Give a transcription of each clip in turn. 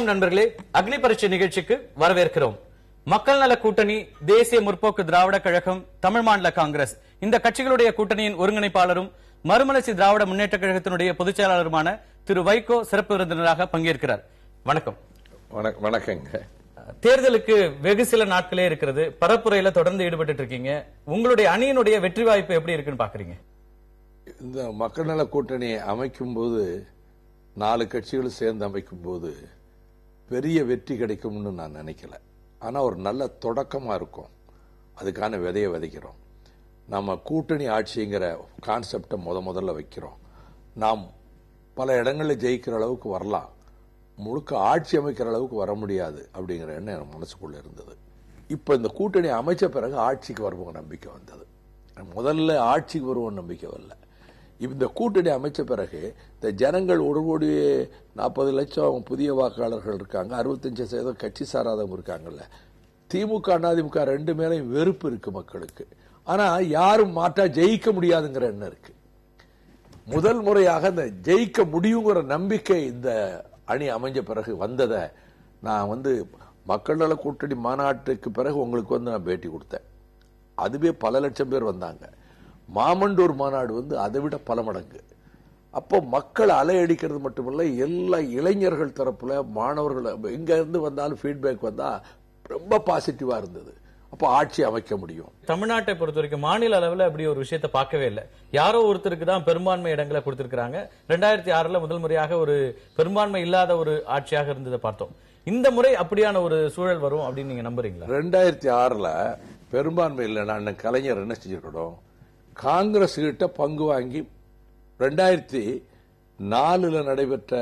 வணக்கம் நண்பர்களே, அக்னி பரீட்சை நிகழ்ச்சிக்கு வரவேற்கிறோம். மக்கள் நல கூட்டணி, தேசிய முற்போக்கு திராவிட கழகம், தமிழ் மாநில காங்கிரஸ் இந்த கட்சிகளுடைய கூட்டணியின் ஒருங்கிணைப்பாளரும் மறுமலர்ச்சி திராவிட முன்னேற்ற கழகத்தினுடைய பொதுச் செயலாளருமான திரு வைகோ சிறப்பு விருந்தினராக பங்கேற்கிறார். வணக்கம். வணக்கங்க. தேர்தலுக்கு வெகு சில நாட்களே இருக்கிறது. பரப்புரையில தொடர்ந்து ஈடுபட்டு இருக்கீங்க. உங்களுடைய அணியினுடைய வெற்றி வாய்ப்பு எப்படி இருக்குன்னு பாக்குறீங்க? இந்த மக்கள் நல கூட்டணியை அமைக்கும் போது 4 கட்சிகள் சேர்ந்து அமைக்கும் போது பெரிய வெற்றி கிடைக்கும்னு நான் நினைக்கல. ஆனா ஒரு நல்ல தொடக்கமா இருக்கும். அதுக்கான விதையை விதைக்கிறோம். நம்ம கூட்டணி ஆட்சிங்கிற கான்செப்டை முதல்ல வைக்கிறோம். நாம் பல இடங்களில் ஜெயிக்கிற அளவுக்கு வரலாம், முழுக்க ஆட்சி அமைக்கிற அளவுக்கு வர முடியாது அப்படிங்கிற எண்ணம் என் மனசுக்குள்ள இருந்தது. இப்ப இந்த கூட்டணி அமைச்ச பிறகு ஆட்சிக்கு வருவோம் நம்பிக்கை வந்தது. முதல்ல ஆட்சிக்கு வருவோம் நம்பிக்கை வரல. இந்த கூட்டணி அமைச்ச பிறகு இந்த ஜனங்கள் 1,40,00,000 லட்சம் புதிய வாக்காளர்கள் இருக்காங்க. 65% கட்சி சாராதவங்க இருக்காங்கல்ல. திமுக அதிமுக ரெண்டு மேலையும் வெறுப்பு இருக்கு மக்களுக்கு. ஆனா யாரும் மாற்றா ஜெயிக்க முடியாதுங்கிற எண்ணம் இருக்கு. முதல் முறையாக இந்த ஜெயிக்க முடியுங்கிற நம்பிக்கை இந்த அணி அமைஞ்ச பிறகு வந்ததை நான் மக்கள் நல கூட்டணி மாநாட்டுக்கு பிறகு உங்களுக்கு நான் பேட்டி கொடுத்தேன். அதுவே பல லட்சம் பேர் வந்தாங்க. மாமண்டூர் மாநாடு அதை விட பல மடங்கு. அப்போ மக்கள் அலையடிக்கிறது மட்டுமல்ல, எல்லா இளைஞர்கள் தரப்புல மாணவர்கள் எங்க இருந்து வந்தாலும் ஃபீட்பேக் வந்தா ரொம்ப பாசிட்டிவா இருந்தது. அப்போ ஆட்சி அமைக்க முடியும். தமிழ்நாட்டை பொறுத்த வரைக்கும் மாநில அளவில் அப்படி ஒரு விஷயத்தை பார்க்கவே இல்லை. யாரோ ஒருத்தருக்கு தான் பெரும்பான்மை இடங்களை கொடுத்திருக்காங்க. 2006 முதல் முறையாக ஒரு பெரும்பான்மை இல்லாத ஒரு ஆட்சியாக இருந்ததை பார்த்தோம். இந்த முறை அப்படியான ஒரு சூழல் வரும் அப்படின்னு நீங்க நம்புறீங்களா? 2006 பெரும்பான்மை இல்லைன்னா அண்ணன் கலைஞர் என்ன செஞ்சிருக்கணும், காங்கிரஸ் கிட்ட பங்கு வாங்கி 2004 நடைபெற்ற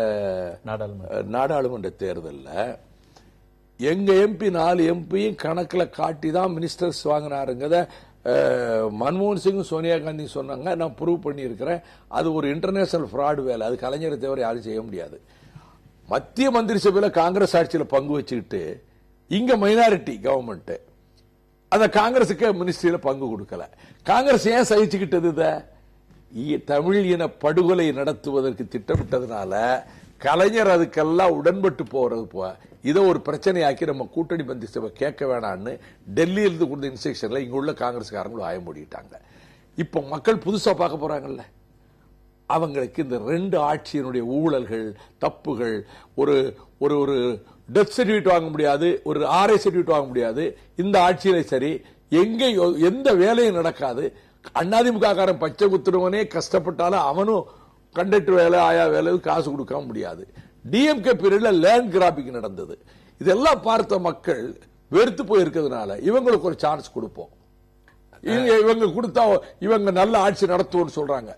நாடாளுமன்ற தேர்தலில் எங்க எம்பி 4 எம்பியும் கணக்கில் காட்டி தான் மினிஸ்டர்ஸ் வாங்கினாருங்கிறத மன்மோகன் சிங் சோனியா காந்தி சொன்னாங்க. நான் ப்ரூவ் பண்ணி இருக்கிறேன். அது ஒரு இன்டர்நேஷனல் ஃப்ராடு வேலை. அது கலைஞரை தவிர யாரும் செய்ய முடியாது. மத்திய மந்திரி சபையில் காங்கிரஸ் ஆட்சியில் பங்கு வச்சுக்கிட்டு இங்க மைனாரிட்டி கவர்மெண்ட் அந்த காங்கிரசுக்கு மினிஸ்ட்ரியில பங்கு கொடுக்கல. காங்கிரஸ் ஏன் சகிச்சுக்கிட்டது? தமிழ் இன படுகொலை நடத்துவதற்கு திட்டமிட்டதுனால கலைஞர் அதுக்கெல்லாம் உடன்பட்டு போறது இதை ஒரு பிரச்சனையாக்கி நம்ம கூட்டணி மந்திரி சபை கேட்க வேணான்னு டெல்லியிலிருந்து கொடுத்த இன்ஸ்ட்ரக்ஷன்ல இங்க உள்ள காங்கிரஸ்காரங்களும் ஆய மூடிட்டாங்க. இப்ப மக்கள் புதுசா பார்க்க போறாங்கல்ல, அவங்களுக்கு இந்த 2 ஆட்சியினுடைய ஊழல்கள், தப்புகள், ஒரு ஒரு டெத் சர்டிபிகேட் வாங்க முடியாது, ஒரு ஆர்ஐ சர்டிபிகேட் வாங்க முடியாது. இந்த ஆட்சியில சரி எங்க எந்த வேலையும் நடக்காது. அதிமுக காரன் பச்சை குத்துறவனே கஷ்டப்பட்டாலும் அவனும் கண்டக்டர் வேலை, ஆயா வேலை காசு கொடுக்க முடியாது. டிஎம்கே பீரியட்ல லேண்ட் கிராபிங் நடந்தது. இதெல்லாம் பார்த்த மக்கள் வெறுத்து போயிருக்கிறதுனால இவங்களுக்கு ஒரு சான்ஸ் கொடுப்போம். இவங்க கொடுத்தா இவங்க நல்ல ஆட்சி நடத்துவோம்னு சொல்றாங்க.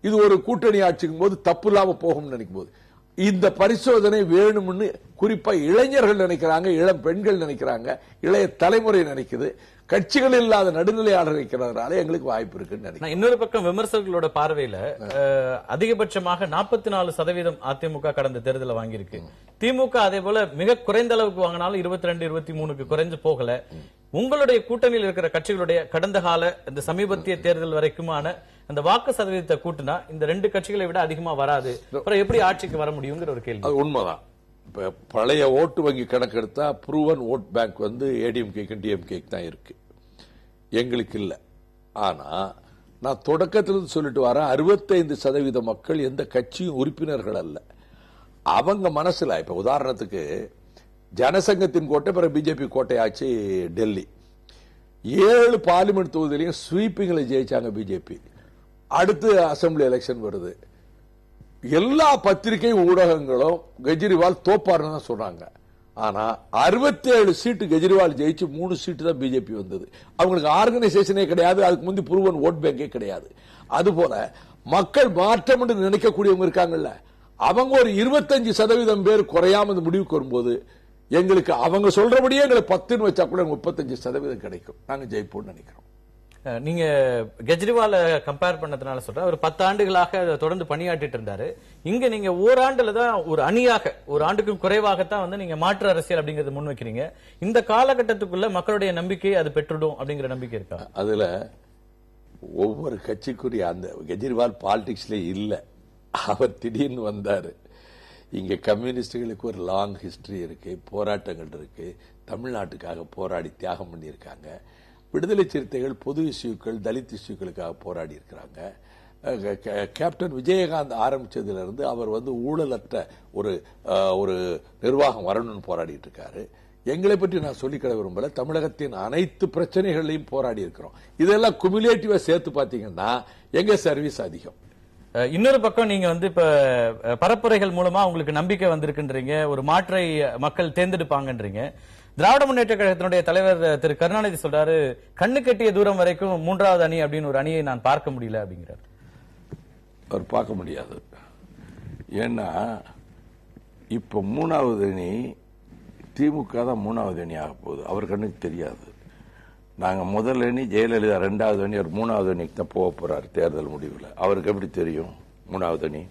இது ஒரு கூட்டணி ஆட்சிக்கும் போது தப்பு இல்லாம போகும் நினைக்கும் போது இந்த பரிசோதனை வேணும்னு குறிப்பா இளைஞர்கள் நினைக்கிறாங்க, இளம் பெண்கள் நினைக்கிறாங்க, இளைய தலைமுறை நினைக்குது. கட்சிகள் இல்லாத நடுநிலையாளர் நினைக்கிறதுனால எங்களுக்கு வாய்ப்பு இருக்குன்னு நினைக்கிறேன். இன்னொரு பக்கம் விமர்சகர்களோட பார்வையில அதிகபட்சமாக 44% அதிமுக கடந்த தேர்தலில் வாங்கியிருக்கு. திமுக அதே போல மிக குறைந்த அளவுக்கு வாங்கினாலும் 22, 23க்கு குறைஞ்சு போகல. உங்களுடைய கூட்டணியில் இருக்கிற கட்சிகளுடைய கடந்த கால இந்த சமீபத்திய தேர்தல் வரைக்குமான அந்த வாக்கு சதவீதத்தை கூட்டினா இந்த 2 கட்சிகளை விட அதிகமா வராது. அப்புறம் எப்படி ஆட்சிக்கு வர முடியுங்கிற ஒரு கேள்வி. அது உண்மைதான். இப்ப பழைய ஓட்டு வங்கி கணக்கு எடுத்தா ப்ரூவன் ஓட் பேங்க் ஏடிஎம்கேக்கு டிஎம்கேக்கு தான் இருக்கு, எங்களுக்கு இல்ல. ஆனா நான் தொடக்கத்திலிருந்து சொல்லிட்டு வரேன், 65% மக்கள் எந்த கட்சியும் உறுப்பினர்கள் அல்ல. அவங்க மனசுல இப்ப உதாரணத்துக்கு ஜனசங்கத்தின் கோட்டை பிறகு பிஜேபி கோட்டை ஆச்சு டெல்லி. 7 பார்லிமெண்ட் தொகுதியிலையும் ஸ்வீப்பிங்ல ஜெயிச்சாங்க பிஜேபி. அடுத்து அசம்பிளி எலெக்ஷன் வருது. எல்லா பத்திரிகை ஊடகங்களும் கெஜ்ரிவால் தோப்பாருன்னு தான் சொல்றாங்க. ஆனா 67 சீட்டு கெஜ்ரிவால் ஜெயிச்சு 3 சீட்டு தான் பிஜேபி வந்தது. அவங்களுக்கு ஆர்கனைசேஷனே கிடையாது, அதுக்கு முந்தி ப்ரூவன் ஓட் பேங்கே கிடையாது. அதுபோல மக்கள் மாற்றம் என்று நினைக்கக்கூடியவங்க இருக்காங்கல்ல, அவங்க ஒரு 25% பேர் குறையாம முடிவுக்கு வரும்போது எங்களுக்கு அவங்க சொல்றபடியே எங்களுக்கு 10 வச்சா கூட 35% கிடைக்கும். நாங்க ஜெயிப்போம்னு நினைக்கிறோம். நீங்க கெஜ்ரிவால கம்பேர் பண்ணதுனால சொல்றேன். ஒரு 10 ஆண்டுகளாக தொடர்ந்து பணியாற்றிட்டு இருந்தாரு. இங்க நீங்க ஓராண்டுல தான் ஒரு அணியாக, ஒரு ஆண்டுக்கும் குறைவாகத்தான் நீங்க மாற்று அரசியல் அப்படிங்கறது முன்வைக்கிறீங்க. இந்த காலகட்டத்துக்குள்ள மக்களுடைய நம்பிக்கை அது பெற்றுடும் அப்படிங்கிற நம்பிக்கை இருக்கா? அதுல ஒவ்வொரு கட்சிக்குரிய அந்த கெஜ்ரிவால் பாலிடிக்ஸ்ல இல்ல, அவர் திடீர்னு வந்தாரு. இங்க கம்யூனிஸ்டுகளுக்கு ஒரு லாங் ஹிஸ்டரி இருக்கு, போராட்டங்கள் இருக்கு, தமிழ்நாட்டுக்காக போராடி தியாகம் பண்ணியிருக்காங்க. விடுதலை சிறுத்தைகள் பொது இஷ்யூக்கள், தலித் இஷ்யூக்களுக்காக போராடி இருக்கிறாங்க. கேப்டன் விஜயகாந்த் ஆரம்பிச்சதிலிருந்து அவர் ஊழலற்ற ஒரு நிர்வாகம் வரணும்னு போராடிட்டு இருக்காரு. எங்களை பற்றி நான் சொல்லிக்கிட விரும்பல, தமிழகத்தின் அனைத்து பிரச்சனைகளையும் போராடி இருக்கிறோம். இதெல்லாம் குமுலேட்டிவா சேர்த்து பாத்தீங்கன்னா எங்க சர்வீஸ் அதிகம். இன்னொரு பக்கம் நீங்க இப்ப பரப்புரைகள் மூலமா உங்களுக்கு நம்பிக்கை வந்திருக்குன்றீங்க, ஒரு மாற்றை மக்கள் தேர்ந்தெடுப்பாங்கன்றீங்க. திராவிட முன்னேற்ற கழகத்தினுடைய தலைவர் திரு கருணாநிதி சொல்றாரு, கண்ணு கட்டிய தூரம் வரைக்கும் மூன்றாவது அணி அப்படின்னு ஒரு அணியை நான் பார்க்க முடியல அப்படிங்கிறார். அவர் பார்க்க முடியாது. ஏன்னா இப்ப மூணாவது அணி திமுக தான் மூணாவது அணி ஆக போகுது. அவர் கண்ணுக்கு தெரியாது. நாங்க முதல் அணி ஜெயலலிதா, ரெண்டாவது அணி, அவர் மூணாவது அணிக்கு தான் போக போறாரு தேர்தல் முடிவில். அவருக்கு எப்படி தெரியும் மூணாவது அணி?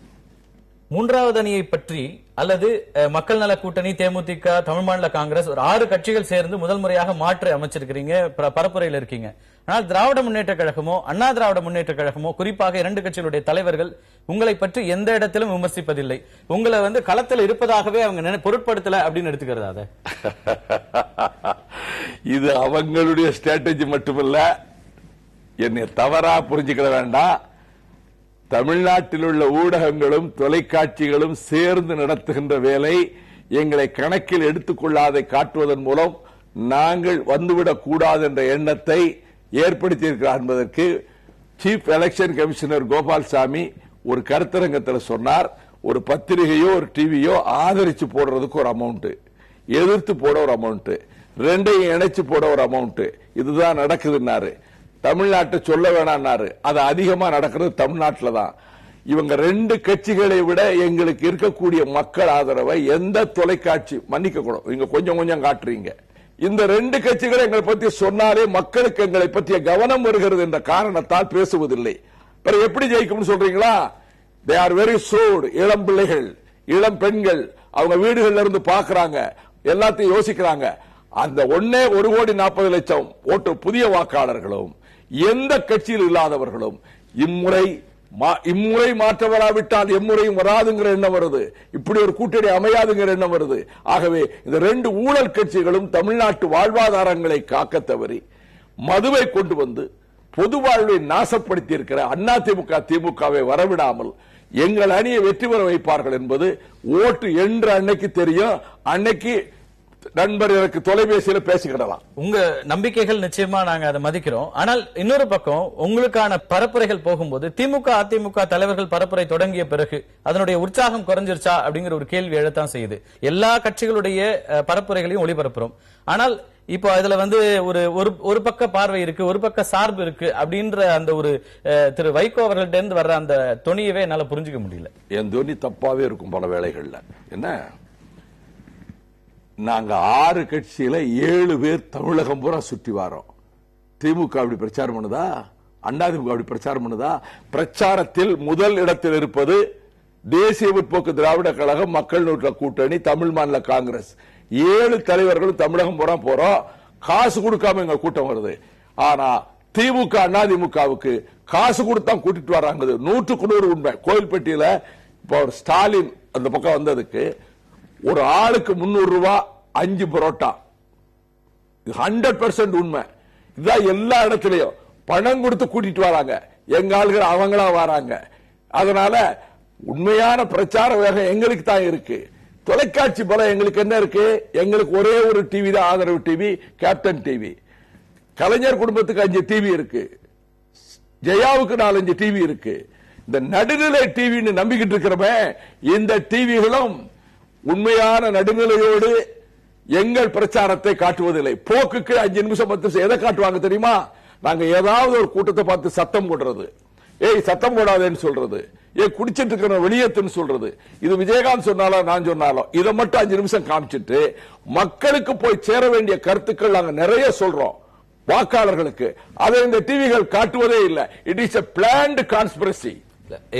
மூன்றாவது அணியை பற்றி அல்லது மக்கள் நல கூட்டணி, தேமுதிக, தமிழ் மாநில காங்கிரஸ், ஒரு 6 கட்சிகள் சேர்ந்து முதல் முறையாக மாற்று அமைச்சிருக்கிறீங்க, பரப்புரையில் இருக்கீங்க. ஆனால் திராவிட முன்னேற்ற கழகமோ அண்ணா திராவிட முன்னேற்ற கழகமோ, குறிப்பாக 2 கட்சிகளுடைய தலைவர்கள் உங்களை பற்றி எந்த இடத்திலும் விமர்சிப்பதில்லை. உங்களை களத்தில் இருப்பதாகவே அவங்க பொருட்படுத்தல அப்படின்னு எடுத்துக்கிறதா? இது அவங்களுடைய ஸ்ட்ராட்டஜி மட்டுமல்ல, என்னை தவறா புரிஞ்சுக்கிட வேண்டாம். தமிழ்நாட்டில் உள்ள ஊடகங்களும் தொலைக்காட்சிகளும் சேர்ந்து நடத்துகின்ற வேலை எங்களை கணக்கில் எடுத்துக்கொள்ளாதை காட்டுவதன் மூலம் நாங்கள் வந்துவிடக் கூடாது என்ற எண்ணத்தை ஏற்படுத்தியிருக்கிறார் என்பதற்கு சீஃப் எலெக்ஷன் கமிஷனர் கோபால்சாமி ஒரு கருத்தரங்கத்தில் சொன்னார். ஒரு பத்திரிகையோ ஒரு டிவியோ ஆதரிச்சு போடுறதுக்கு ஒரு அமௌண்ட், எதிர்த்து போட ஒரு அமௌண்ட், ரெண்டையும் இணைச்சு போட ஒரு அமௌண்ட், இதுதான் நடக்குதுன்னாரு. தமிழ்நாட்டை சொல்ல வேணாம்னாரு. அது அதிகமா நடக்கிறது தமிழ்நாட்டில் தான். இவங்க 2 கட்சிகளை விட எங்களுக்கு இருக்கக்கூடிய மக்கள் ஆதரவை எந்த தொலைக்காட்சி மன்னிக்க கூடும், இங்க கொஞ்சம் கொஞ்சம் காட்டுறீங்க. இந்த 2 கட்சிகளை எங்களை பற்றி சொன்னாலே மக்களுக்கு எங்களை பற்றிய கவனம் வருகிறது என்ற காரணத்தால் பேசுவதில்லை. எப்படி ஜெயிக்கும் சொல்றீங்களா? They are very sod. இளம் பிள்ளைகள், இளம் பெண்கள் அவங்க வீடுகள்ல இருந்து பாக்குறாங்க, எல்லாத்தையும் யோசிக்கிறாங்க. அந்த 1,40,00,000 ஓட்டு புதிய வாக்காளர்களும் எந்த கட்சியில் இல்லாதவர்களும் இம்முறை மாற்ற வராவிட்டால் எம்முறையும் வராதுங்கிற எண்ணம் வருது. இப்படி ஒரு கூட்டணி அமையாதுங்கிற எண்ணம் வருது. ஆகவே இந்த 2 ஊழல் கட்சிகளும் தமிழ்நாட்டு வாழ்வாதாரங்களை காக்க தவறி மதுவை கொண்டு வந்து பொது வாழ்வை நாசப்படுத்தி இருக்கிற அதிமுக, திமுகவை வரவிடாமல் எங்கள் அணியை வெற்றி பெற வைப்பார்கள் என்பது ஓட்டு என்ற அன்னைக்கு தெரியும். அன்னைக்கு நண்பர் எனக்கு தொலைபேசியில் பேசிக்கிடலாம். உங்க நம்பிக்கைகள் நிச்சயமா நாங்க அதை மதிக்கிறோம். ஆனால் இன்னொரு பக்கம் உங்களுக்கான பரப்புரைகள் போகும்போது திமுக, அதிமுக தலைவர்கள் பரப்புரை தொடங்கிய பிறகு அதனுடைய உற்சாகம் குறைஞ்சிருச்சா அப்படிங்கிற ஒரு கேள்வி எழத்தான் செய்யுது. எல்லா கட்சிகளுடைய பரப்புரைகளையும் ஒளிபரப்புறோம். ஆனால் இப்போ இதுல ஒரு பக்க பார்வை இருக்கு, ஒரு பக்க சார்பு இருக்கு அப்படின்ற அந்த ஒரு திரு வைகோ அவர்கள்ட்ட இருந்து வர்ற அந்த தொனியவே என்னால புரிஞ்சுக்க முடியல. என் தொனி தப்பாவே இருக்கும் பல வேளைகள்ல. என்ன, நாங்க 6 கட்சியில 7 பேர் தமிழகம் பூரா சுற்றி வாரோம். திமுக அப்படி பிரச்சாரம் பண்ணுதா? அதிமுக அப்படி பிரச்சாரம் பண்ணுதா? பிரச்சாரத்தில் முதல் இடத்தில் இருப்பது தேசிய முற்போக்கு திராவிட கழகம், மக்கள் நல கூட்டணி, தமிழ் மாநில காங்கிரஸ். 7 தலைவர்களும் தமிழகம் பூரா போறோம். காசு கொடுக்காம எங்க கூட்டம் வருது. ஆனா திமுக, அதிமுகவுக்கு காசு கொடுத்தா கூட்டிட்டு வராங்க. 100க்கு 100 உண்மை. கோயில்பட்டியில இப்போ ஸ்டாலின் அந்த பக்கம் வந்ததுக்கு ஒரு ஆளுக்கு 300 ரூபாய் 5 பரோட்டா. 100% உண்மை. இதுதான் எல்லா இடத்திலையும் பணம் கொடுத்து கூட்டிட்டு வராங்க. எங்க ஆளுகள் அவங்களா வராங்க. அதனால உண்மையான பிரச்சார வேகம் எங்களுக்கு தான் இருக்கு. தொலைக்காட்சி பலம் எங்களுக்கு என்ன இருக்கு? எங்களுக்கு ஒரே ஒரு டிவி தான் ஆதரவு டிவி, கேப்டன் டிவி. கலைஞர் குடும்பத்துக்கு 5 டிவி இருக்கு, ஜெயாவுக்கு 4-5 டிவி இருக்கு. இந்த நடுநிலை டிவின்னு நம்பிக்கிட்டு இருக்கிறோமே, இந்த டிவிகளும் உண்மையான நடுநிலையோடு எங்கள் பிரச்சாரத்தை காட்டுவதில்லை. போக்குக்கு 5 நிமிஷம் 10 நிமிஷம் எதை காட்டுவாங்க தெரியுமா? நாங்க ஏதாவது ஒரு கூட்டத்தை பார்த்து சத்தம் போடுறது, ஏய் சத்தம் போடாதேன்னு சொல்றது, ஏன் குடிச்சிட்டு இருக்கிற வெளியேற்றுன்னு சொல்றது. இது விஜயகாந்த் சொன்னாலும் நான் சொன்னாலும் இதை மட்டும் 5 நிமிஷம் காமிச்சிட்டு மக்களுக்கு போய் சேர வேண்டிய கருத்துக்கள் நாங்க நிறைய சொல்றோம் வாக்காளர்களுக்கு. அதை இந்த டிவிகள் காட்டுவதே இல்லை. It is a plant conspiracy.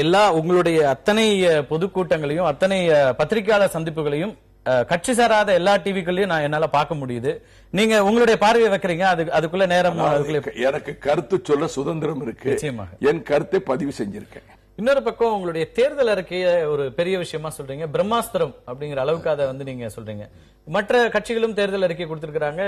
எல்லா உங்களுடைய அத்தனை பொதுக்கூட்டங்களையும் அத்தனை பத்திரிகையாளர் சந்திப்புகளையும் கட்சி சாராத எல்லா டிவிகளையும் நான் என்னால பார்க்க முடியுது. நீங்க உங்களுடைய பார்வையை வைக்கிறீங்க, அதுக்குள்ள நேரம். எனக்கு கருத்து சொல்ல சுதந்திரம் இருக்கு. என் கருத்தை பதிவு செஞ்சிருக்கேன். இன்னொரு பக்கம் உங்களுடைய தேர்தல் அறிக்கைய ஒரு பெரிய விஷயமா சொல்றீங்க, பிரம்மாஸ்திரம் அப்படிங்கிற அளவுக்கு அதை நீங்க சொல்றீங்க. மற்ற கட்சிகளும் தேர்தல் அறிக்கை கொடுத்திருக்கிறாங்க.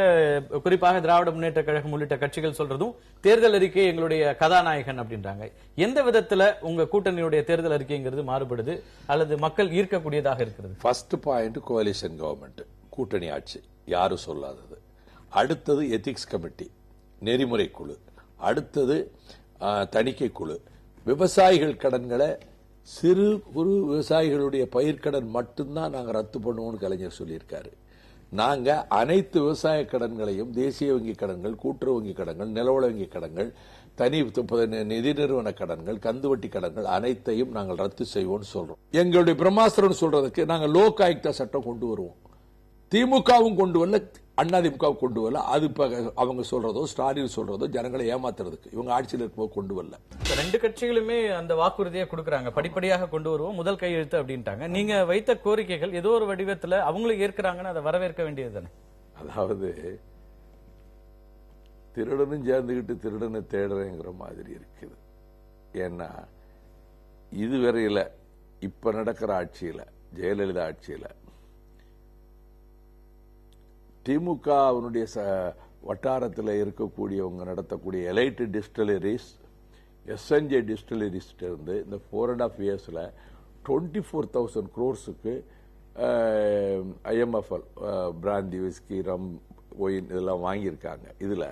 குறிப்பாக திராவிட முன்னேற்ற கழகம் உள்ளிட்ட கட்சிகள் சொல்றதும் தேர்தல் அறிக்கை எங்களுடைய கதாநாயகன் அப்படின்றாங்க. எந்த விதத்துல உங்க கூட்டணியுடைய தேர்தல் அறிக்கைங்கிறது மாறுபடுது அல்லது மக்கள் ஈர்க்கக்கூடியதாக இருக்கிறது? ஃபர்ஸ்ட் பாயிண்ட் கோலிஷன் கவர்மெண்ட், கூட்டணி ஆட்சி, யாரும் சொல்லாதது. அடுத்தது எத்திக்ஸ் கமிட்டி, நெறிமுறை குழு. அடுத்தது தணிக்கை குழு. விவசாயிகள் கடன்களை, சிறு குறு விவசாயிகளுடைய பயிர்க்கடன் மட்டும்தான் நாங்க ரத்து பண்ணுவோம்னு கலைஞர் சொல்லியிருக்காரு. நாங்க அனைத்து விவசாய கடன்களையும், தேசிய வங்கி கடன்கள், கூட்டுறவு வங்கி கடன்கள், நிலவள வங்கி கடன்கள், தனி நிதி நிறுவன கடன்கள், கந்துவட்டி கடன்கள் அனைத்தையும் நாங்கள் ரத்து செய்வோம்னு சொல்றோம். எங்களுடைய பிரம்மாஸ்திரம் சொல்றதுக்கு நாங்க லோக் ஆயுக்தா சட்டம் கொண்டு வருவோம். திமுகவும் கொண்டு வரல, அதிமுக கொண்டு வரல. அது இப்ப அவங்க சொல்றதோ, ஸ்டாலின் சொல்றதோ ஜனங்களை ஏமாத்துறதுக்கு. இவங்க ஆட்சியில் இருக்கும்போது கொண்டு வரல. ரெண்டு கட்சிகளுமே அந்த வாக்குறுதியை கொடுக்கறாங்க, படிப்படியாக கொண்டு வருவோம், முதல் கையெழுத்து அப்படின்ட்டாங்க. நீங்க வைத்த கோரிக்கைகள் ஏதோ ஒரு வடிவத்துல அவங்களும் ஏற்கிறாங்கன்னு அதை வரவேற்க வேண்டியது தானே? அதாவது திருடனும் சேர்ந்துகிட்டு திருடனை தேடுறேங்கிற மாதிரி இருக்குது. ஏன்னா இதுவரையில இப்ப நடக்கிற ஆட்சியில, ஜெயலலிதா ஆட்சியில திமுக அவனுடைய வட்டாரத்தில் இருக்கக்கூடியவங்க நடத்தக்கூடிய எலைட் டிஸ்டிலரிஸ், எஸ்என்ஜே டிஸ்டிலரிஸ் இருந்து இந்த 4.5 yearsல 24,000 crores IMFL பிராந்தி, விஸ்கி, ரம், ஒயின் இதெல்லாம் வாங்கியிருக்காங்க. இதுல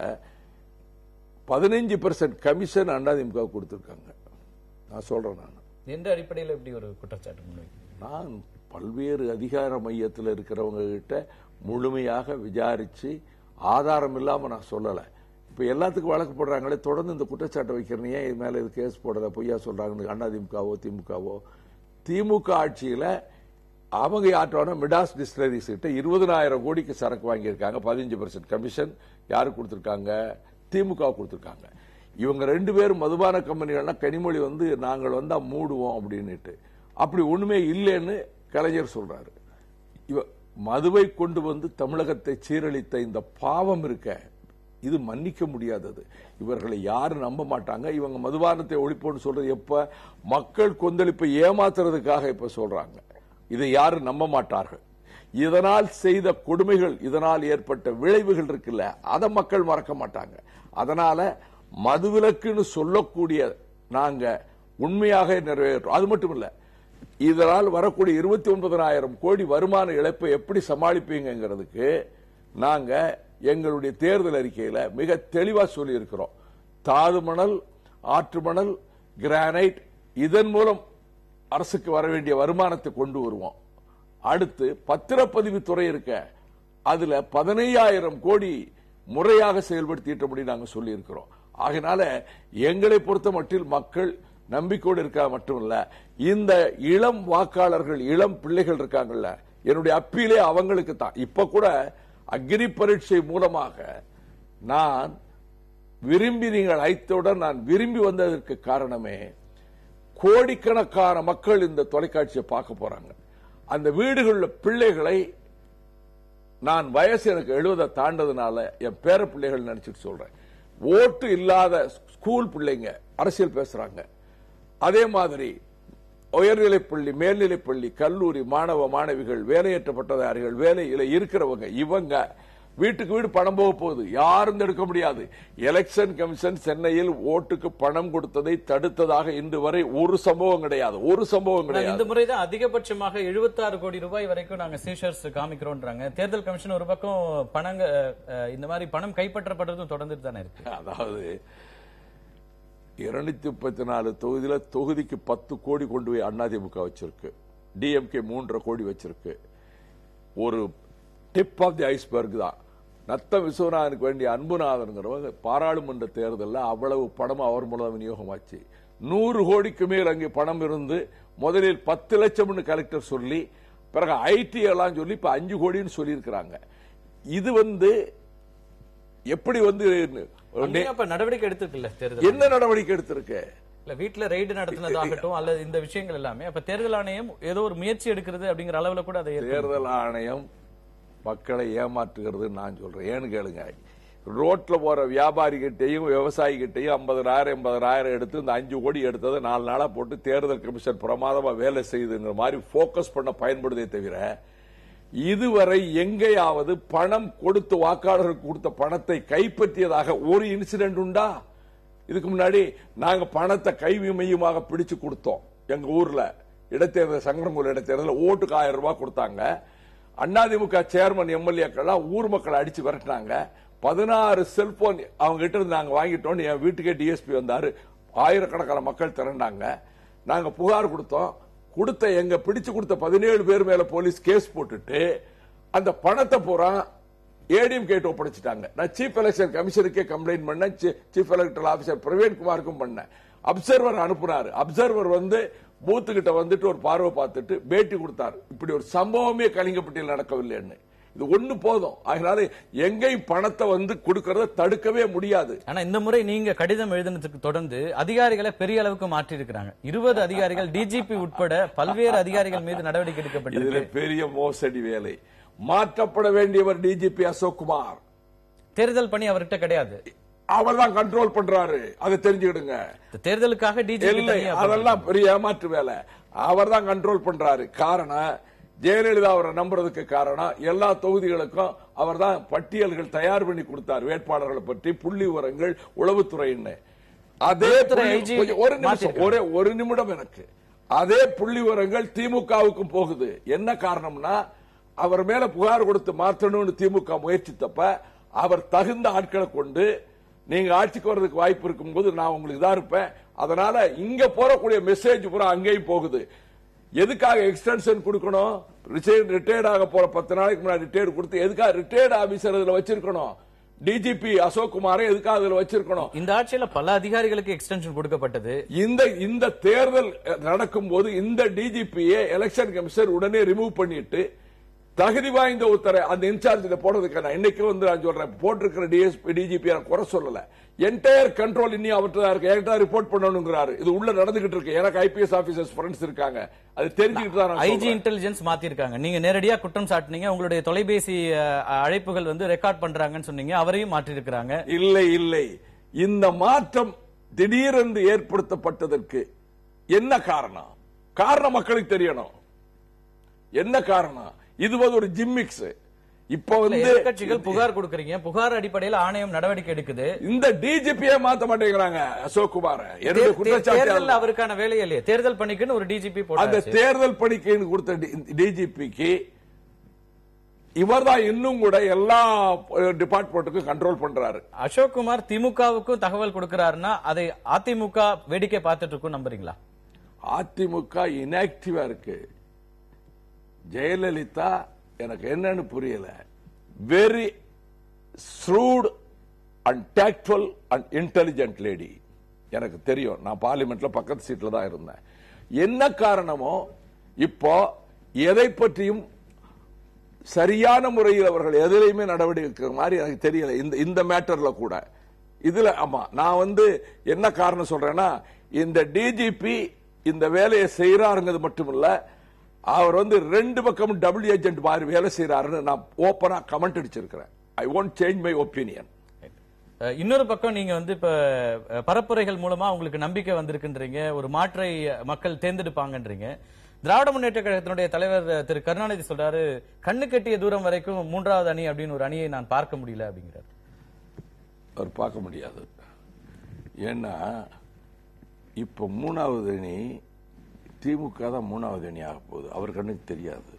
15% கமிஷன் அதிமுக கொடுத்திருக்காங்க. நான் சொல்றேன். நான் எந்த அடிப்படையில் எப்படி ஒரு குற்றச்சாட்டு? நான் பல்வேறு அதிகார மையத்தில் இருக்கிறவங்க கிட்ட முழுமையாக விசாரிச்சு ஆதாரம் இல்லாம நான் சொல்லல. இப்ப எல்லாத்துக்கும் வழக்கு போடுறாங்களே, தொடர்ந்து இந்த குற்றச்சாட்டை வைக்கிறீங்க, இது மேல இது கேஸ் போடல, பொய்யா சொல்றாங்க அதிமுகவோ திமுகவோ. திமுக ஆட்சியில அவங்க யார்ட்டான மிடாஸ் டிஸ்டிலரிஸ் கிட்ட 20,000 கோடிக்கு சரக்கு வாங்கியிருக்காங்க. 15% கமிஷன் யாருக்கு கொடுத்திருக்காங்க? திமுக கொடுத்திருக்காங்க. இவங்க 2 பேரும் மதுபான கம்பெனிகள்னா கனிமொழி நாங்கள் வந்தா மூடுவோம் அப்படின்னுட்டு, அப்படி ஒண்ணுமே இல்லைன்னு கலைஞர் சொல்றாரு. மதுவை கொண்டு வந்து தமிழகத்தை சீரழித்த இந்த பாவம் இருக்க, இது மன்னிக்க முடியாதது. இவர்களை யாரும் நம்ப மாட்டாங்க. இவங்க மதுபானத்தை ஒழிப்போன்னு சொல்றது எப்ப? மக்கள் கொந்தளிப்பை ஏமாத்துறதுக்காக இப்ப சொல்றாங்க. இதை யாரும் நம்ப மாட்டார்கள். இதனால் செய்த கொடுமைகள், இதனால் ஏற்பட்ட விளைவுகள் இருக்குல்ல, அதை மக்கள் மறக்க மாட்டாங்க. அதனால மதுவிலக்குன்னு சொல்லக்கூடிய நாங்க உண்மையாக நிறைவேற்றோம். அது மட்டும் இல்ல, இதனால் வரக்கூடிய 29,000 கோடி வருமான இழப்பை எப்படி சமாளிப்பீங்கிறதுக்கு நாங்க எங்களுடைய தேர்தல் அறிக்கையில மிக தெளிவா சொல்லி இருக்கிறோம். தாது மணல், ஆற்று மணல், கிரானைட், இதன் மூலம் அரசுக்கு வர வேண்டிய வருமானத்தை கொண்டு வருவோம். அடுத்து பத்திரப்பதிவு துறை இருக்க, அதுல 15,000 கோடி முறையாக செயல்படுத்திட்டபடி நாங்க சொல்லி இருக்கிறோம். ஆகினால எங்களை பொறுத்த மட்டில் மக்கள் நம்பிக்கையோடு இருக்கா மட்டுமல்ல, இந்த இளம் வாக்காளர்கள், இளம் பிள்ளைகள் இருக்காங்கல்ல, என்னுடைய அப்பீலே அவங்களுக்கு தான். இப்ப கூட அக்னி பரீட்சை மூலமாக நான் விரும்பி, நீங்கள் அழைத்தவுடன் நான் விரும்பி வந்ததற்கு காரணமே, கோடிக்கணக்கான மக்கள் இந்த தொலைக்காட்சியை பார்க்க போறாங்க. அந்த வீடுகளில் பிள்ளைகளை நான் வயசு எனக்கு 70 தாண்டதுனால என் பேர பிள்ளைகள் நினைச்சிட்டு சொல்றேன். ஓட்டு இல்லாத ஸ்கூல் பிள்ளைங்க அரசியல் பேசுறாங்க. அதே மாதிரி உயர்நிலைப்பள்ளி, மேல்நிலைப்பள்ளி, கல்லூரி மாணவ மாணவிகள், வேலையற்ற பட்டதாரிகள், வேலையில இருக்கிறவங்க, இவங்க வீட்டுக்கு வீடு பணம் போக போகுது, யாரும் தடுக்க முடியாது. எலெக்ஷன் கமிஷன் சென்னையில் ஓட்டுக்கு பணம் கொடுத்ததை தடுத்ததாக இன்று வரை ஒரு சம்பவம் கிடையாது. ஒரு சம்பவம் கிடையாது. இந்த முறைதான் அதிகபட்சமாக 76 கோடி ரூபாய் வரைக்கும் நாங்க சீஷர்ஸ் காமிக்கிறோம்ன்றாங்க. தேர்தல் கமிஷன் ஒரு பக்கம் பணங்க, இந்த மாதிரி பணம் கைப்பற்றப்படுறதும் தொடர்ந்துட்டு தானே இருக்கு. அதாவது 234 தொகுதியில தொகுதிக்கு 10 கோடி கொண்டு போய் அதிமுக வச்சிருக்கு. டிஎம்கே 3.5 கோடி வச்சிருக்கு. ஒரு டிப் ஆஃப் தி ஐஸ்பர்க் தான். நத்தம் விஸ்வநாதனுக்கு வேண்டிய அன்புநாதன்கிறவங்க பாராளுமன்ற தேர்தலில் அவ்வளவு பணம் அவர் மூலம் விநியோகமாச்சு. 100 கோடிக்கு மேல் அங்கே பணம் இருந்து முதலில் 10 லட்சம் கலெக்டர் சொல்லி, பிறகு ஐடி எல்லாம் சொல்லி இப்ப 5 கோடின்னு சொல்லி இருக்கிறாங்க. இது எப்படி நடவடிக்கை எடுத்திருக்குல்ல? என்ன நடவடிக்கை எடுத்திருக்கு? வீட்டுல ரெய்டு நடத்தினதாகட்டும் அல்லது இந்த விஷயங்கள் எல்லாமே அப்ப தேர்தல் ஆணையம் ஏதோ ஒரு முயற்சி எடுக்கிறது அப்படிங்கிற அளவுல கூட அதை தேர்தல் ஆணையம் மக்களை ஏமாற்றுகிறது நான் சொல்றேன். ஏன்னு கேளுங்க, ரோட்ல போற வியாபாரி கிட்டையும் விவசாயி கிட்டையும் 50,000 எடுத்து இந்த 5 கோடி எடுத்ததை 4 நாளா போட்டு தேர்தல் கமிஷன் பிரமாதமா வேலை செய்யுதுங்கிற மாதிரி போக்கஸ் பண்ண பயன்படுதே தவிர இதுவரை எங்கேயாவது பணம் கொடுத்து வாக்காளர்களுக்கு கொடுத்த பணத்தை கைப்பற்றியதாக ஒரு இன்சிடென்ட் உண்டா? இதுக்கு முன்னாடி நாங்க பணத்தை கைமையுமாக பிடிச்சு கொடுத்தோம். எங்க ஊர்ல இடைத்தேர்தல், சங்கரங்கோல் இடைத்தேர்தல் ஓட்டுக்கு 1000 ரூபாய் கொடுத்தாங்க. அதிமுக சேர்மன் எம்எல்ஏக்கெல்லாம் ஊர் மக்களை அடிச்சு விரட்டினாங்க. 16 செல்போன் அவங்க கிட்ட இருந்து நாங்க வாங்கிட்டோம். என் வீட்டுக்கே டிஎஸ்பி வந்தாரு. ஆயிரக்கணக்கான மக்கள் திரண்டாங்க. நாங்க புகார் கொடுத்தோம். எங்க பிடிச்சு கொடுத்த 17 பேர் மேல போலீஸ் கேஸ் போட்டுட்டு அந்த பணத்தை பூரா ஏடிஎம் கேட்டு ஒப்படைச்சிட்டாங்க. நான் சீஃப் எலெக்ஷன் கமிஷனருக்கே கம்ப்ளைண்ட் பண்ணேன். சீஃப் எலக்டரல் ஆபீசர் பிரவீன்குமாருக்கும் பண்ணேன். அப்சர்வர் அனுப்புனாரு. அப்சர்வர் பூத்து கிட்ட வந்துட்டு ஒரு பார்வை பார்த்துட்டு பேட்டி கொடுத்தார். இப்படி ஒரு சம்பவமே கலிங்கப்பட்டியில் நடக்கவில்லைன்னு. இது ஒண்ணு போதும். அதனால எங்கேயும் பணத்தை கொடுக்கறத தடுக்கவே முடியாது. ஆனா இந்த முறை நீங்க கடிதம் எழுதினதுக்கு தொடர்ந்து அதிகாரிகளை பெரிய அளவுக்கு மாற்றி இருக்கிறாங்க. 20 அதிகாரிகள், டிஜிபி உட்பட பல்வேறு அதிகாரிகள் மீது நடவடிக்கை எடுக்கப்பட்டது. பெரிய மோசடி வேலை. மாற்றப்பட வேண்டியவர் டிஜிபி அசோக்குமார். தேர்தல் பணி அவர்கிட்ட கிடையாது. அவர் தான் கண்ட்ரோல் பண்றாரு. அதை தெரிஞ்சுக்கிடுங்க. தேர்தலுக்காக டிஜிபி அதெல்லாம் பெரிய ஏமாற்று வேலை. அவர் தான் கண்ட்ரோல் பண்றாரு. காரணம், ஜெயலலிதா அவரை நம்புறதுக்கு காரணம் எல்லா தொகுதிகளுக்கும் அவர் தான் பட்டியல்கள் தயார் பண்ணி கொடுத்தார். வேட்பாளர்களை பற்றி புள்ளி விவரங்கள், உளவுத்துறைன்னு. அதே ஒரு நிமிடம் எனக்கு. அதே புள்ளி விவரங்கள் திமுகவுக்கும் போகுது. என்ன காரணம்னா, அவர் மேல புகார் கொடுத்து மாற்றணும்னு திமுக முயற்சித்தப்ப அவர் தகுந்த ஆட்களை கொண்டு நீங்க ஆட்சிக்கு வர்றதுக்கு வாய்ப்பு இருக்கும் போது நான் உங்களுக்கு தான் இருப்பேன். அதனால இங்க போறக்கூடிய மெசேஜ் பூரா அங்கேயும் போகுது. எதுக்காக எக்ஸ்டென்ஷன் கொடுக்கணும்? ரிட்டையர்ட் ஆக போற 10 நாளைக்கு முன்னாடி ரிட்டையர்ட் கொடுத்து எதுக்காக ரிட்டையர்ட் ஆபீசர் இதுல வச்சிருக்கணும்? டிஜிபி அசோக்குமாரை எதுக்காக அதுல வச்சிருக்கணும்? இந்த ஆட்சியில பல அதிகாரிகளுக்கு எக்ஸ்டென்ஷன் கொடுக்கப்பட்டது. இந்த தேர்தல் நடக்கும் போது இந்த டிஜிபியை எலெக்ஷன் கமிஷனர் உடனே ரிமூவ் பண்ணிட்டு தகுதி வாய்ந்த ஒருத்தரை அந்த இன்சார்ஜ் போடுறதுக்கான இன்னைக்கு நான் சொல்றேன், போட்டிருக்கிற டிஎஸ்பி டிஜிபி குறை சொல்லல. என்டையர் கண்ட்ரோல் இன்னும் அவர்கிட்ட இருக்கு. என்கிட்ட ரிப்போர்ட் பண்ணணுங்கிறாரு. இது உள்ள நடந்துகிட்டு இருக்கு. எனக்கு ஐபிஎஸ் ஆபீசர்ஸ் ஃப்ரெண்ட்ஸ் இருக்காங்க. அது தெரிஞ்சுக்கிட்டு தான் ஐஜி இன்டெலிஜென்ஸ் மாத்தி இருக்காங்க. நீங்க நேரடியா குற்றம் சாட்டினீங்க. உங்களுடைய தொலைபேசி அழைப்புகள் ரெக்கார்ட் பண்றாங்கன்னு சொன்னீங்க. அவரையும் மாற்றி இருக்காங்க. இல்லை. இந்த மாற்றம் திடீரென்று ஏற்படுத்தப்பட்டதற்கு என்ன காரணம்? காரணம் மக்களுக்கு தெரியணும். என்ன காரணம்? இது ஒரு ஜிம்மிக்ஸ். இப்ப கட்சிகள் புகார் கொடுக்கறீங்க. புகார் அடிப்படையில் ஆணையம் நடவடிக்கை எடுக்குது. இந்த டிஜிபியை மாத்த மாட்டேங்கிறாங்க அசோக்குமார். அவருக்கான வேலை இல்லையே. தேர்தல் பணிக்குன்னு ஒரு டிஜிபி போட்டாரு. அந்த தேர்தல் பணிக்கு கொடுத்த டிஜிபிக்கு இவர்தான் இன்னும் கூட எல்லா டிபார்ட்மெண்ட்டுக்கும் கண்ட்ரோல் பண்றாரு. அசோக்குமார் திமுகவுக்கும் தகவல் கொடுக்கிறாருன்னா அதை அதிமுக வேடிக்கை பார்த்துட்டு இருக்கும் நம்புறீங்களா? அதிமுக இன்ஆக்டிவா இருக்கு. ஜெயலலிதா எனக்கு என்னன்னு புரியல. Very shrewd and tactful and intelligent lady. எனக்கு தெரியும். நான் பார்லிமெண்ட்ல பக்கத்து சீட்ல தான் இருந்தேன். என்ன காரணமோ இப்போ எதை பற்றியும் சரியான முறையில் அவர்கள் எதிலையுமே நடவடிக்கை மாதிரி எனக்கு தெரியல. இந்த மேட்டர்ல கூட இதுல ஆமா நான் என்ன காரணம் சொல்றேன்னா, இந்த டிஜிபி இந்த வேலையை செய்யறாருங்கிறது மட்டுமில்ல, அவர் 2 பக்கமும் டபுள் ஏஜென்ட் மாதிரி வேலை செய்யறாருன்னு நான் ஓப்பனா கமெண்ட் அடிச்சிருக்கிறேன். I won't change my opinion. இன்னொரு பக்கம் நீங்க இப்ப பரப்புரைகள் மூலமா உங்களுக்கு நம்பிக்கை வந்திருக்குன்றீங்க. ஒரு மாற்றை மக்கள் தேர்ந்தெடுப்பாங்கன்றீங்க. திராவிட முன்னேற்ற கழகத்தினுடைய தலைவர் திரு கருணாநிதி சொல்றாரு, கண்ணு கட்டிய தூரம் வரைக்கும் 3வது அணி அப்படின்னு ஒரு அணியை நான் பார்க்க முடியல அப்படிங்கிறார். அவர் பார்க்க முடியாது. ஏன்னா இப்ப 3வது அணி திமுக தான் 3வது அணி ஆக போகுது. அவர் கண்ணுக்கு தெரியாது.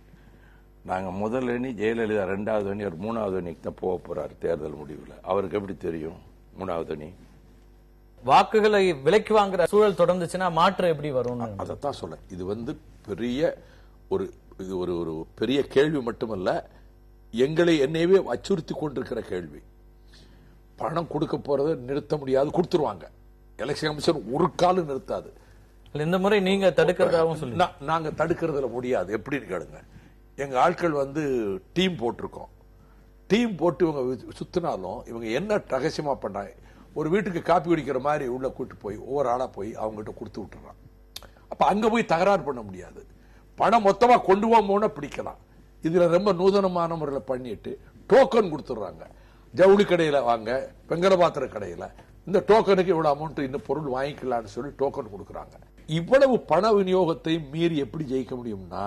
நாங்க முதல் அணி ஜெயலலிதா, 2வது அணி, அவர் 3வது அணிக்கு தான் போக போறாரு தேர்தல் முடிவில். அவருக்கு எப்படி தெரியும் 3வது அணி? வாக்குகளை விலைக்கு வாங்குற சூழல் தொடர்ந்துச்சுன்னா மாற்று எப்படி வரும்? அதைத்தான் சொல்ல. இது பெரிய ஒரு பெரிய கேள்வி மட்டுமல்ல, என்னையவே அச்சுறுத்தி கொண்டிருக்கிற கேள்வி. பணம் கொடுக்க போறதை நிறுத்த முடியாது, கொடுத்துருவாங்க. எலெக்ஷன் கமிஷன் ஒரு காலம் நிறுத்தாது. இந்த முறை நீங்க தடுக்கிறதாவும் சொல்லுங்க. நாங்க தடுக்கிறதுல முடியாது. எப்படின்னு கேளுங்க. எங்க ஆட்கள் டீம் போட்டிருக்கோம். டீம் போட்டு இவங்க சுத்தினாலும் இவங்க என்ன ரகசியமா பண்றாங்க, ஒரு வீட்டுக்கு காப்பி குடிக்கிற மாதிரி உள்ள கூட்டு போய் ஒவ்வொரு ஆளா போய் அவங்ககிட்ட கொடுத்து விட்டுறான். அப்ப அங்க போய் தகராறு பண்ண முடியாது. பணம் மொத்தமா கொண்டு போன பிடிக்கலாம். இதுல ரொம்ப நூதனமான முறையில் பண்ணிட்டு டோக்கன் கொடுத்துடுறாங்க. ஜவுளி கடையில வாங்க, வெங்கலபாத்திர கடையில இந்த டோக்கனுக்கு இவ்வளவு அமௌண்ட் இந்த பொருள் வாங்கிக்கலாம்னு சொல்லி டோக்கன் கொடுக்கறாங்க. இவ்வளவு பண விநியோகத்தையும் மீறி எப்படி ஜெயிக்க முடியும்னா,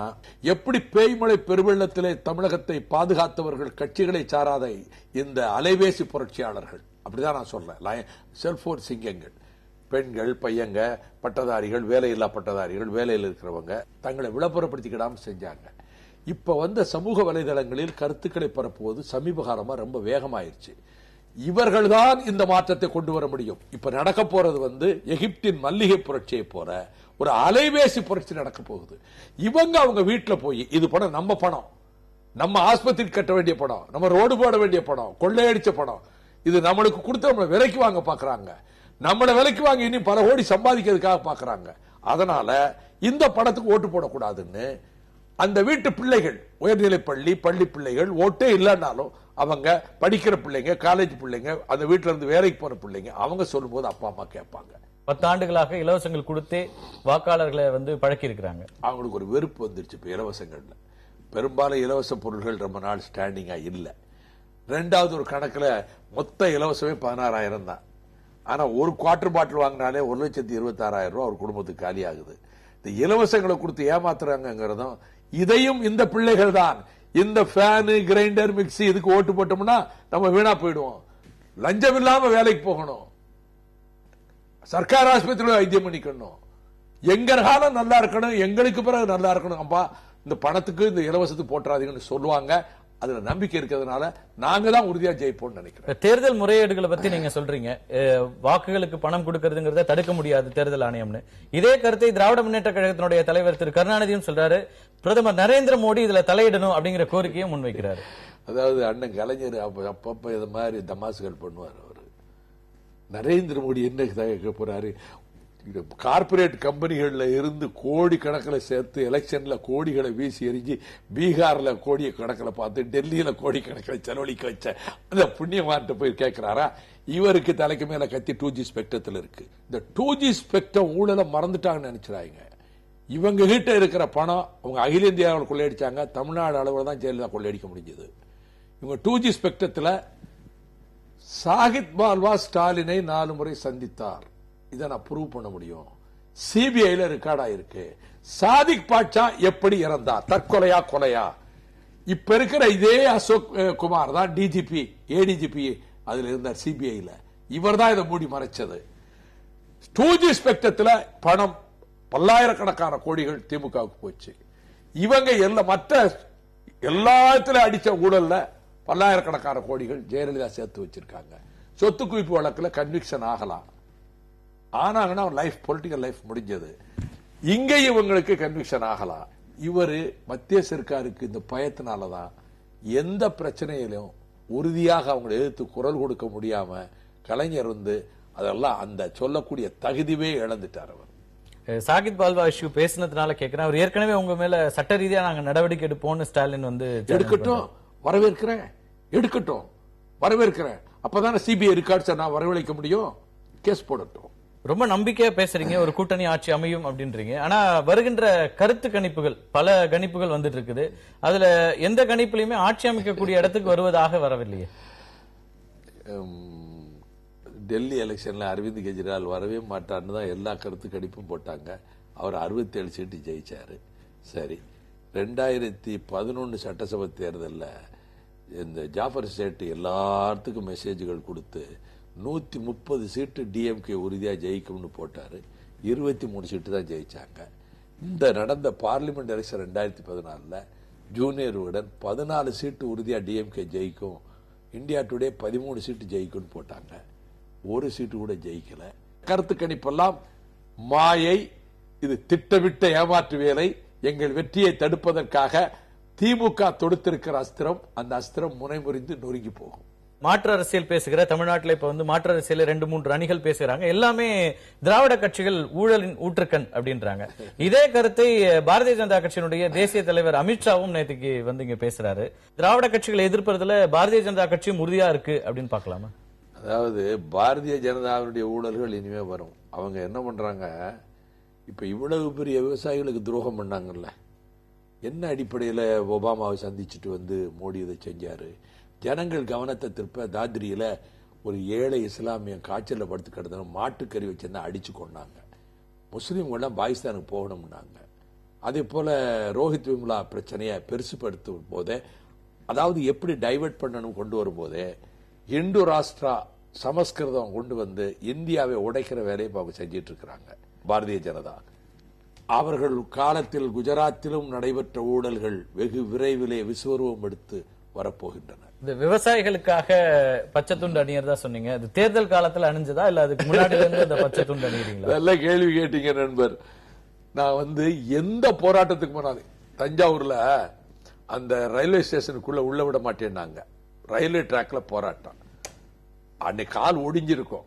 எப்படி பேய்மழை பெருவெள்ளத்திலே தமிழகத்தை பாதுகாத்தவர்கள் கட்சிகளை சாராத இந்த அலைபேசி புரட்சியாளர்கள், அப்படிதான் நான் சொல்றேன், செல்போன் சிங்கங்கள், பெண்கள், பையங்க, பட்டதாரிகள், வேலையில்லா பட்டதாரிகள், வேலையில் இருக்கிறவங்க தங்களை விளம்பரப்படுத்திக்கிடாம செஞ்சாங்க. இப்ப வந்த சமூக வலைதளங்களில் கருத்துக்களை பரப்புவது சமீப காலமா ரொம்ப வேகமாயிருச்சு. இவர்கள்தான் இந்த மாற்றத்தை கொண்டு வர முடியும். இப்ப நடக்க போறது எகிப்தின் மல்லிகை புரட்சியை போல ஒரு அலைபேசி புரட்சி நடக்க போகுது. இவங்க அவங்க வீட்டுல போய், இது பணம் நம்ம பணம், நம்ம ஆஸ்பத்திரி கட்ட வேண்டிய பணம், நம்ம ரோடு போட வேண்டிய பணம், கொள்ளையடிச்ச பணம், இது நம்மளுக்கு கொடுத்து நம்மளை விலைக்கு வாங்க பாக்குறாங்க. நம்மளை விலைக்கு வாங்கி இன்னும் பல கோடி சம்பாதிக்கிறதுக்காக பாக்குறாங்க. அதனால இந்த பணத்துக்கு ஓட்டு போடக்கூடாதுன்னு அந்த வீட்டு பிள்ளைகள், உயர்நிலை பள்ளி பிள்ளைகள், ஓட்டே இல்லைன்னாலும் அவங்க படிக்கிற பிள்ளைங்க, காலேஜ் பிள்ளைங்க, அந்த வீட்டுல இருந்து வேலைக்கு போற பிள்ளைங்க, அவங்க சொல்லும் போது அப்பா அம்மா கேட்பாங்க. 10 ஆண்டுகளாக இலவசங்கள் கொடுத்தே வாக்காளர்களை பழக்கி இருக்கிறாங்க. அவங்களுக்கு ஒரு வெறுப்பு வந்துருச்சு. இப்ப இலவசங்கள்ல பெரும்பாலும் இலவச பொருட்கள் ரொம்ப நாள் ஸ்டாண்டிங்கா இல்ல. ரெண்டாவது ஒரு கணக்குல மொத்த இலவசமே 16,000 தான். ஆனா ஒரு குவார்டர் பாட்டில் வாங்கினாலே 1,26,000 ரூபாய் ஒரு குடும்பத்துக்கு காலி ஆகுது. இந்த இலவசங்களை கொடுத்து ஏமாத்துறாங்கிறதும் இதையும் இந்த பிள்ளைகள் தான். இந்த ஃபேனு, கிரைண்டர், மிக்சி இதுக்கு ஓட்டு போட்டோம்னா நம்ம வீணா போயிடுவோம். லஞ்சம் இல்லாம வேலைக்கு போகணும், சர்க்கார் ஆஸ்பத்திரியில் வைத்தியம் பண்ணிக்கணும், எங்க காலம் நல்லா இருக்கணும், எங்களுக்கு பிறகு நல்லா இருக்கணும். அப்பா இந்த பணத்துக்கு இந்த இலவசத்துக்கு போட்டுறாதீங்கன்னு சொல்லுவாங்க. அதுல நம்பிக்கை இருக்கிறதுனால நாங்க தான் உறுதியா ஜெயிப்போம்னு நினைக்கிறேன். தேர்தல் முறையீடுகளை பத்தி நீங்க சொல்றீங்க, வாக்குகளுக்கு பணம் கொடுக்கறதுங்கிறத தடுக்க முடியாது தேர்தல் ஆணையம்னு. இதே கருத்தை திராவிட முன்னேற்ற கழகத்தினுடைய தலைவர் திரு கருணாநிதியும் சொல்றாரு. பிரதமர் நரேந்திர மோடி இதுல தலையிடணும் அப்படிங்கிற கோரிக்கையை முன்வைக்கிறாரு. அதாவது அண்ணன் கலைஞர் அப்பப்ப இது மாதிரி தமாசுகள் பண்ணுவார். அவரு நரேந்திர மோடி என்ன கேட்க போறாரு, கார்பரேட் கம்பெனிகள்ல இருந்து கோடி கணக்கில் சேர்த்து எலெக்ஷன்ல கோடிகளை வீசி எறிஞ்சி, பீகார்ல கோடிய கணக்கில் பார்த்து டெல்லியில கோடி கணக்கில் செலவழிக்க வச்ச அந்த புண்ணியமான்ட்டு போய் கேட்கிறாரா? இவருக்கு தலைக்கு மேல கத்தி 2G ஸ்பெக்ட்ரத்தில் இருக்கு. இந்த 2G ஸ்பெக்ட்ரம் ஊழலை மறந்துட்டாங்கன்னு நினைச்சாங்க. இவங்க கிட்ட இருக்கிற பணம் அவங்க அகில இந்தியாவில் கொள்ளையடிச்சாங்க, தமிழ்நாடு அளவில் தான் ஜெயலலிதா கொள்ளையடிக்க முடிஞ்சது. இவங்க 2G ஸ்பெக்ட்ரத்தில் சாகித் பால்வா ஸ்டாலினை 4 முறை சந்தித்தார். இதை நான் ப்ரூவ் பண்ண முடியும். சிபிஐல ரெக்கார்ட் ஆயிருக்கு. சாதிக் பாட்சா எப்படி இறந்தார், தற்கொலையா கொலையா? இப்ப இருக்கிற இதே அசோக் குமார் தான் டிஜிபி, ஏடிஜிபி அதுல இருந்தார் சிபிஐல. இவர் தான் இதை மூடி மறைச்சது. 2G ஸ்பெக்ட்ரத்தில் பணம் பல்லாயிரக்கணக்கான கோடிகள் திமுகவுக்கு போச்சு. இவங்க மற்ற எல்லாத்துல அடிச்ச ஊழல்ல பல்லாயிரக்கணக்கான கோடிகள் ஜெயலலிதா சேர்த்து வச்சிருக்காங்க. சொத்து குவிப்பு வழக்குல கன்விக்ஷன் ஆகலாம், ஆனாங்கன்னா லைஃப், பொலிட்டிக்கல் லைஃப் முடிஞ்சது. இங்கே இவங்களுக்கு கன்விக்ஷன் ஆகலாம். இவரு மத்திய சர்க்காருக்கு இந்த பயத்தினாலதான் எந்த பிரச்சனையிலும் உறுதியாக அவங்களை எதிர்த்து குரல் கொடுக்க முடியாம கலைஞர் அதெல்லாம் அந்த சொல்லக்கூடிய தகுதியே இழந்துட்டார். அவர் சாகித் பால்வா இஷ்யூ பேசினதுனால கேட்கிறேன், அவர் ஏற்கனவே உங்க மேல சட்ட ரீதியா நாங்க நடவடிக்கை எடுப்போம்னு ஸ்டாலின் எடுக்கட்டும், வரவேற்கிறேன், எடுக்கட்டும், வரவேற்கிறேன். அப்பதானே சிபிஐ ரெக்கார்ட்ஸ் நான் வரவழைக்க முடியும், கேஸ் போடட்டும். ரொம்ப நம்பிக்கையா பேசுறீங்க, ஒரு கூட்டணி ஆட்சி அமையும் அப்படின்றீங்க. ஆனா வருகின்ற கருத்து கணிப்புகள், பல கணிப்புகள் வந்துட்டு இருக்குது. அதுல எந்த கணிப்புலயுமே ஆட்சி அமைக்கக்கூடிய இடத்துக்கு வருவதாக வரவில்லையே. டெல்லி எலெக்ஷன்ல அரவிந்த் கெஜ்ரிவால் வரவே மாட்டான்னு தான் எல்லா கருத்து கணிப்பும் போட்டாங்க. அவர் 67 சீட்டு ஜெயிச்சாரு. சரி, 2011 சட்டசபை தேர்தலில் இந்த ஜாஃபர் சேட்டு எல்லாத்துக்கும் மெசேஜ்கள் கொடுத்து 130 சீட்டு டிஎம்கே உறுதியா ஜெயிக்கும்னு போட்டாரு. 23 சீட்டு தான் ஜெயிச்சாங்க. இந்த நடந்த பார்லிமெண்ட் எலெக்ஷன் 2014 ஜூனியருடன் 14 சீட்டு உறுதியா டிஎம்கே ஜெயிக்கும், இந்தியா டுடே 13 சீட்டு ஜெயிக்கும்னு போட்டாங்க. ஒரு சீட்டு கூட ஜெயிக்கல. கருத்து கணிப்பெல்லாம் மாயை, இது திட்டமிட்ட ஏமாற்று வேலை. எங்கள் வெற்றியை தடுப்பதற்காக திமுக தொடுத்திருக்கிற அஸ்திரம், அந்த அஸ்திரம் முனைமுறிந்து நொறுங்கி போகும். மாற்று அரசியல் பேசுகிற தமிழ்நாட்டில் இப்ப மாற்று அரசியல் 2-3 அணிகள் பேசுறாங்க. எல்லாமே திராவிட கட்சிகள் ஊழலின் ஊற்றுக்கண் அப்படின்றாங்க. இதே கருத்தை பாரதிய ஜனதா கட்சியினுடைய தேசிய தலைவர் அமித்ஷாவும் நேற்றுக்கு இங்க பேசுறாரு. திராவிட கட்சிகளை எதிர்ப்பதுல பாரதிய ஜனதா கட்சியும் உறுதியா இருக்கு அப்படின்னு பாக்கலாமா? அதாவது பாரதிய ஜனதாவுடைய ஊழல்கள் இனிமே வரும். அவங்க என்ன பண்றாங்க, இப்ப இவ்வளவு பெரிய விவசாயிகளுக்கு துரோகம் பண்ணாங்கல்ல, என்ன அடிப்படையில் ஒபாமாவை சந்திச்சுட்டு மோடி இதை செஞ்சாரு? ஜனங்கள் கவனத்தை திருப்ப தாத்ரியில ஒரு ஏழை இஸ்லாமிய காய்ச்சல படுத்து கிடந்த மாட்டுக்கறி வச்சிருந்தா அடிச்சு கொண்டாங்க. முஸ்லீம்கள்லாம் பாகிஸ்தானுக்கு போகணும்னாங்க. அதே போல ரோஹித் விம்லா பிரச்சனையை பெருசுபடுத்தும் போதே, அதாவது எப்படி டைவர்ட் பண்ணணும் கொண்டு வரும் போதே இந்து ராஷ்டிரா சமஸ்கிருதம் கொண்டு வந்து இந்தியாவை உடைக்கிற வேலையை அவங்க செஞ்சிட்டு இருக்கிறாங்க பாரதிய ஜனதா. அவர்கள் காலத்தில் குஜராத்திலும் நடைபெற்ற ஊழல்கள் வெகு விரைவிலே விஸ்வரூபம் எடுத்து வரப்போகின்றன. இந்த விவசாயிகளுக்காக பச்சை துண்டு அணியறதா சொன்னீங்க. அது தேர்தல் காலத்துல அணிஞ்சதா இல்ல அதுக்கு முன்னாடி இருந்து இந்த பச்சை துண்டு அணியறீங்களா? நல்ல கேள்வி கேட்டீங்க நண்பர். நான் எந்த போராட்டத்துக்கு போனாலும், தஞ்சாவூர்ல அந்த ரயில்வே ஸ்டேஷனுக்குள்ள உள்ள விட மாட்டேன்னாங்க. ரயில்வே டிராக்ல போராட்டம். அன்னைக்கு கால் ஒடிஞ்சிருக்கும்.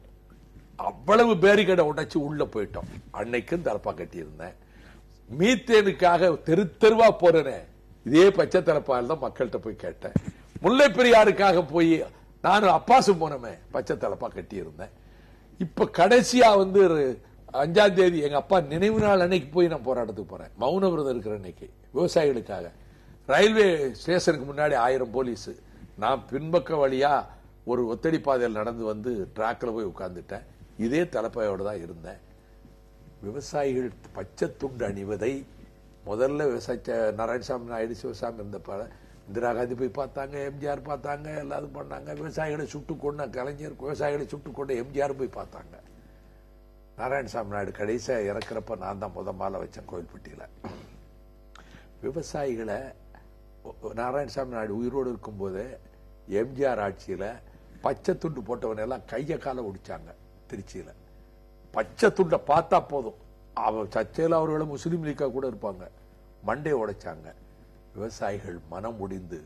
அவ்வளவு பேரிகேடை உடைச்சு உள்ள போயிட்டோம். அன்னைக்கும் தலப்பா கட்டி இருந்தேன். மீத்தேனுக்காக தெரு தெருவா போறேன். இதே பச்சை தலப்பால் தான் மக்கள்கிட்ட போய் கேட்டேன். முல்லை பெரியாருக்காக போய் நானும் அப்பாசும் போனமே பச்சை தலப்பா கட்டி இருந்தேன். இப்ப கடைசியா 5ஆம் தேதி எங்க அப்பா நினைவு நாள் அன்னைக்கு போய் நான் போராட்டத்துக்கு போறேன். மௌன விரதம் இருக்கிற அன்னைக்கு விவசாயிகளுக்காக. ரயில்வே ஸ்டேஷனுக்கு முன்னாடி 1000 போலீஸ். நான் பின்பக்க வழியா ஒரு ஒத்தடி பாதையில் நடந்து டிராக்ல போய் உட்கார்ந்துட்டேன். இதே தலைப்பாயோட தான் இருந்தேன். விவசாயிகள் பச்சை துண்டு அணிவதை முதல்ல நாராயணசாமி நாயுடு சிவசாமி இருந்தப்ப இந்திரா காந்தி போய் பார்த்தாங்க, எம்ஜிஆர் பார்த்தாங்க, எல்லாரும் பண்ணாங்க. விவசாயிகளை சுட்டுக் கொண்ட கலைஞர், விவசாயிகளை சுட்டுக் கொண்ட எம்ஜிஆர் போய் பார்த்தாங்க. நாராயணசாமி நாயுடு கடைசியா இறக்குறப்ப நான் தான் மாலை வச்சேன் கோயில்பட்டியில. விவசாயிகளை நாராயணசாமி நாயுடு உயிரோடு இருக்கும் போது எம்ஜிஆர் ஆட்சியில பச்சை துண்டு போட்டவன் எல்லாம் கைய கால ஒடிச்சாங்க. திருச்சியில பச்சை துண்டை பார்த்தா போதும், சர்ச்சையில் அவர்களும் முஸ்லீம் லீக்கா கூட இருப்பாங்க, மண்டே உடைச்சாங்க. விவசாயிகள் மனம் முடிந்து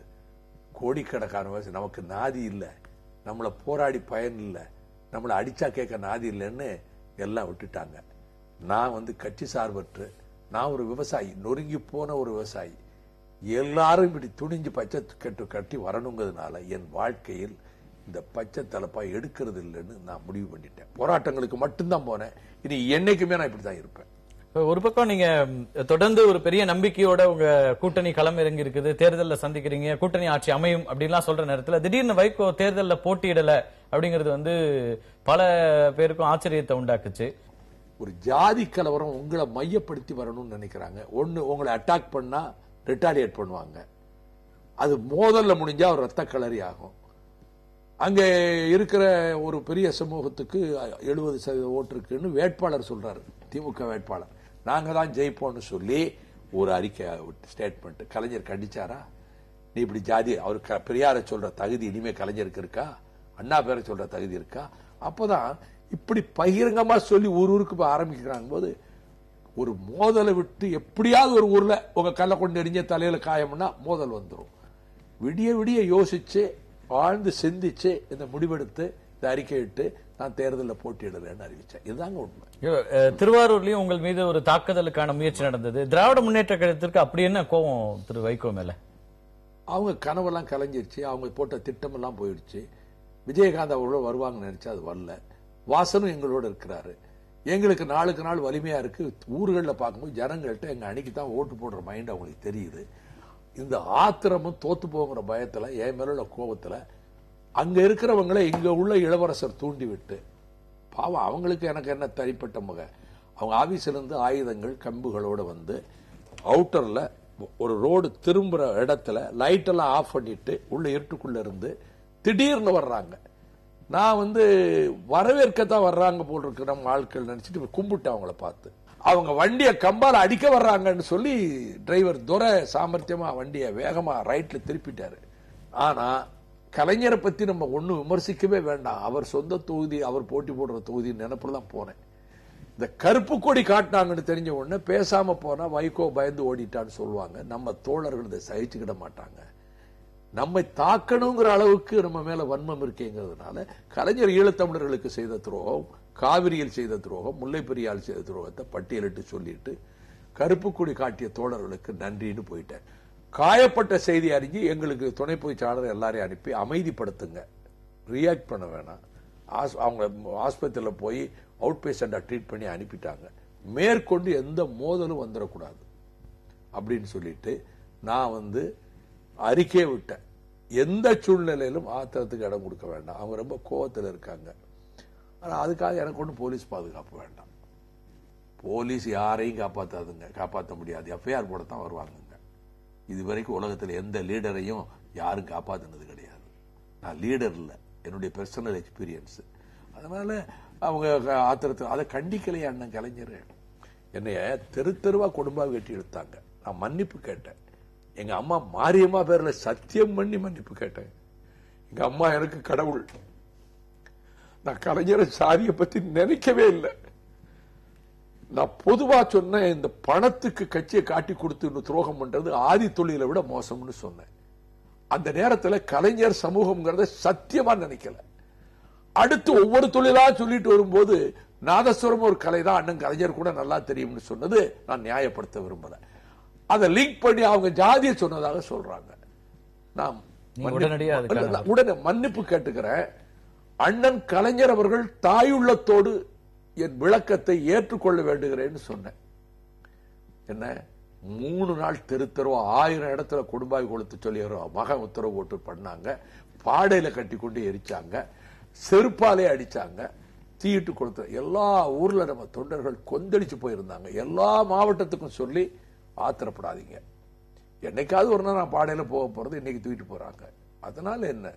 கோடிக்கணக்கான விவசாயம் நமக்கு நாதி இல்லை, நம்மளை போராடி பயன் இல்லை, நம்மளை அடிச்சா கேட்க நாதி இல்லைன்னு எல்லாம் விட்டுட்டாங்க. நான் கட்சி சார்பற்று, நான் ஒரு விவசாயி, நொறுங்கி போன ஒரு விவசாயி. எல்லாரும் இப்படி துணிஞ்சு பச்சை கட்டி வரணுங்கிறதுனால என் வாழ்க்கையில் இந்த பச்சை தலப்பா எடுக்கிறது இல்லைன்னு நான் முடிவு பண்ணிட்டேன். போராட்டங்களுக்கு மட்டும்தான் போனேன். இனி என்னைக்குமே நான் இப்படிதான் இருப்பேன். ஒரு பக்கம் நீங்க தொடர்ந்து ஒரு பெரிய நம்பிக்கையோட உங்க கூட்டணி களம் இறங்கி இருக்குது, தேர்தலில் சந்திக்கிறீங்க, கூட்டணி ஆட்சி அமையும் அப்படின்லாம் சொல்ற நேரத்தில் திடீர்னு வைகோ தேர்தலில் போட்டியிடல அப்படிங்கிறது பல பேருக்கும் ஆச்சரியத்தை உண்டாக்குச்சு. ஒரு ஜாதி கலவரம் உங்களை மையப்படுத்தி வரணும்னு நினைக்கிறாங்க. ஒன்னு உங்களை அட்டாக் பண்ணா ரிட்டாலியேட் பண்ணுவாங்க. அது மோதல்ல முடிஞ்சா ஒரு ரத்த களரி ஆகும். அங்க இருக்கிற ஒரு பெரிய சமூகத்துக்கு 70% ஓட்டு இருக்குன்னு வேட்பாளர் சொல்றாரு, திமுக வேட்பாளர். நாங்க தான் ஜெயிப்போம்னு சொல்லி ஒரு அறிக்கை ஸ்டேட்மெண்ட். கலைஞர் கண்டிச்சாரா? நீ இப்படி ஜாதி, அவர் பெரியார சொல்ற தகுதி இனிமே கலைஞருக்கு இருக்கா? அண்ணா பேரை சொல்ற தகுதி இருக்கா? அப்பதான் இப்படி பகிரங்கமா சொல்லி ஊருக்கு ஆரம்பிக்கிறாங்க போது ஒரு மோதலை விட்டு எப்படியாவது ஒரு ஊர்ல உங்க கல்லை கொண்டு எரிஞ்ச தலையில காயம்னா மோதல் வந்துடும். விடிய விடிய யோசிச்சு ஆழ்ந்து சிந்திச்சு இந்த முடிவெடுத்து இந்த அறிக்கையிட்டு நான் தேர்தலில் போட்டியிடலன்னு அறிவிச்சேன். இதுதாங்க உண்மை. திருவாரூர்லயும் உங்கள் மீது ஒரு தாக்குதலுக்கான முயற்சி நடந்தது. திராவிட முன்னேற்ற கழகத்திற்கு அப்படி என்ன கோபம் திரு வைகோ மேல? அவங்க கனவெல்லாம் கலைஞ்சிருச்சு, அவங்க போட்ட திட்டம் எல்லாம் போயிடுச்சு. விஜயகாந்த் அவர்களோட வருவாங்கன்னு நினைச்சா அது வரல. வாசனும் எங்களோட இருக்கிறாரு. எங்களுக்கு நாளுக்கு நாள் வலிமையா இருக்கு. ஊர்களில் பார்க்கும்போது ஜனங்கள்ட்ட எங்க அணிக்கு தான் ஓட்டு போடுற மைண்ட் அவங்களுக்கு தெரியுது. இந்த ஆத்திரமும் தோத்து போகிற பயத்துல, என் மேல கோபத்துல அங்க இருக்கிறவங்களை இங்க உள்ள இளவரசர் தூண்டி விட்டு, பாவம் அவங்களுக்கு எனக்கு என்ன தனிப்பட்ட முக, அவங்க ஆபீஸ்ல இருந்து ஆயுதங்கள் கம்புகளோட அவுட்டர்ல ஒரு ரோடு திரும்புற இடத்துல லைட் எல்லாம் ஆஃப் பண்ணிட்டு உள்ள இருட்டுக்குள்ள இருந்து திடீர்னு வர்றாங்க. நான் வரவேற்கத்தான் வர்றாங்க போல் இருக்கு நம்ம ஆட்கள் நினைச்சிட்டு கும்பிட்டு அவங்கள பார்த்து, அவங்க வண்டியை கம்பால அடிக்க வர்றாங்கன்னு சொல்லி டிரைவர் துரை சாமர்த்தியமா வண்டியை வேகமா ரைட்ல திருப்பிட்டாரு. ஆனா கலைஞரை பத்தி நம்ம ஒன்னும் விமர்சிக்கவே வேண்டாம். அவர் சொந்த தொகுதி, அவர் போட்டி போடுற தொகுதி நினைப்புதான் போனேன். இந்த கருப்பு கொடி காட்டினாங்கன்னு தெரிஞ்ச உடனே பேசாம போனா வைகோ பயந்து ஓடிட்டான்னு சொல்லுவாங்க. நம்ம தோழர்கள் இதை சகிச்சுக்கிட மாட்டாங்க. நம்மை தாக்கணுங்கிற அளவுக்கு நம்ம மேல வன்மம் இருக்கேங்கிறதுனால கலைஞர் ஈழத்தமிழர்களுக்கு செய்த துரோகம், காவிரியில் செய்த துரோகம், முல்லை பெரியால் செய்த துரோகத்தை பட்டியலிட்டு சொல்லிட்டு கருப்பு கொடி காட்டிய தோழர்களுக்கு நன்றின்னு போயிட்டேன். காயப்பட்ட செய்தி அறிஞ்சு எங்களுக்கு துணை பொதுச்சாளர் எல்லாரையும் அனுப்பி அமைதிப்படுத்துங்க, ரியாக்ட் பண்ண வேணாம். அவங்க ஆஸ்பத்திரியில் போய் அவுட் பேஷண்டா ட்ரீட் பண்ணி அனுப்பிட்டாங்க. மேற்கொண்டு எந்த மோதலும் வந்துடக்கூடாது அப்படின்னு சொல்லிட்டு நான் அறிக்கையை விட்டேன். எந்த சூழ்நிலையிலும் ஆத்திரத்துக்கு இடம் கொடுக்க வேண்டாம். அவங்க ரொம்ப கோவத்தில் இருக்காங்க. ஆனா அதுக்காக எனக்கு ஒன்றும் போலீஸ் பாதுகாப்பு வேண்டாம். போலீஸ் யாரையும் காப்பாற்றாதுங்க, காப்பாற்ற முடியாது. எஃப்ஐஆர் போடத்தான் வருவாங்க. இதுவரைக்கும் உலகத்தில் எந்த லீடரையும் யாரும் காப்பாற்றினது கிடையாது. நான் லீடர் இல்லை, என்னுடைய பர்சனல் எக்ஸ்பீரியன்ஸ். அதனால அவங்க ஆத்திரத்தை அதை கண்டிக்கலையே அண்ணன் கலைஞர். என்னைய தெரு தெருவா குடும்பம் கட்டி எடுத்தாங்க. நான் மன்னிப்பு கேட்டேன். எங்க அம்மா மாரியம்மா பேர்ல சத்தியம் பண்ணி மன்னிப்பு கேட்டேன். எங்க அம்மா எனக்கு கடவுள். நான் கலைஞர் சாதியை பத்தி நினைக்கவே இல்லை. நான் பொதுவா சொன்ன இந்த பணத்துக்கு கட்சியை காட்டி கொடுத்து துரோகம் பண்றது ஆதி தொழிலை விட மோசம்னு சொன்னேன். அந்த நேரத்தில் கலைஞர் சமூகம்ங்கிறத சத்தியமா நினைக்கல. அடுத்து ஒவ்வொரு தொழிலா சொல்லிட்டு வரும்போது நாதஸ்வரம் ஒரு கலை தான், அண்ணன் கலைஞர் கூட நல்லா தெரியும்னு சொன்னது நான் நியாயப்படுத்த விரும்பல. அதை லிங்க் பண்ணி அவங்க ஜாதியை சொன்னதாக சொல்றாங்க. நான் உடனே மன்னிப்பு கேட்டுக்கிறேன். அண்ணன் கலைஞர் அவர்கள் தாயுள்ளத்தோடு என் விளக்கத்தை ஏற்றுக்கொள்ள வேண்டுகிறேன்னு சொன்னேன். என்ன 3 நாள் தெரு தெருவா 1000 இடத்துல குடும்பாய் கொளுத்து சொல்லி மகன் உத்தரவு போட்டு பண்ணாங்க. பாடையில கட்டி கொண்டு எரிச்சாங்க, செருப்பாலே அடிச்சாங்க, தீயிட்டு கொடுத்த எல்லா ஊர்ல நம்ம தொண்டர்கள் கொந்தளிச்சு போயிருந்தாங்க. எல்லா மாவட்டத்துக்கும் சொல்லி ஆத்திரப்படாதீங்க. என்னைக்காவது ஒரு நாள் நான் பாடையில போக போறது, இன்னைக்கு தூக்கிட்டு போறாங்க. அதனால என்ன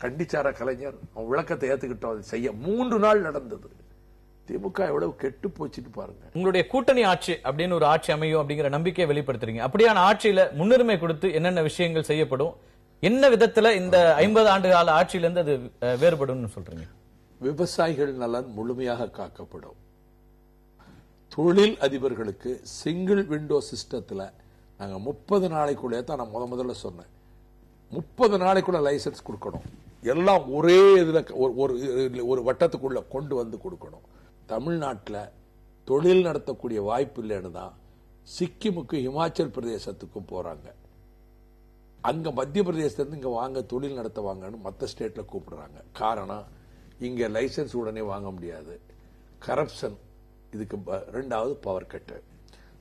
கண்டிச்சார கலைஞர் விளக்கத்தை ஏத்துக்கிட்டோம். செய்ய 3 நாள் நடந்தது. திமுக எவ்வளவு கெட்டு போச்சுன்னு பாருங்க. உங்களுடைய கூட்டணி ஆட்சி அப்படின்னு ஒரு ஆட்சி அமையும் அப்படிங்கிற நம்பிக்கையை வெளிப்படுத்துறீங்க. அப்படியான ஆட்சியில முன்னுரிமை கொடுத்து என்னென்ன விஷயங்கள் செய்யப்படும், என்ன விதத்துல இந்த 50 ஆண்டு கால ஆட்சியிலிருந்து அது வேறுபடும் சொல்றீங்க? விவசாயிகள் நலன் முழுமையாக காக்கப்படும். தொழில் அதிபர்களுக்கு சிங்கிள் விண்டோ சிஸ்டத்துல நாங்க 30 நாளைக்குள்ளே தான் நான் முதல்ல சொன்னேன். 30 நாளைக்குள்ள லைசன்ஸ் கொடுக்கணும். எல்லாம் ஒரே இதுல ஒரு வட்டத்துக்குள்ள கொண்டு வந்து கொடுக்கணும். தமிழ்நாட்டில் தொழில் நடத்தக்கூடிய வாய்ப்பு இல்லைன்னு தான் சிக்கிமுக்கு இமாச்சல் பிரதேசத்துக்கும் போறாங்க. அங்க மத்திய பிரதேசத்திலிருந்து இங்க வாங்க தொழில் நடத்த வாங்கன்னு மற்ற ஸ்டேட்ல கூப்பிடுறாங்க. காரணம், இங்க லைசன்ஸ் உடனே வாங்க முடியாது, கரப்ஷன். இதுக்கு 2வது பவர் கட்டு.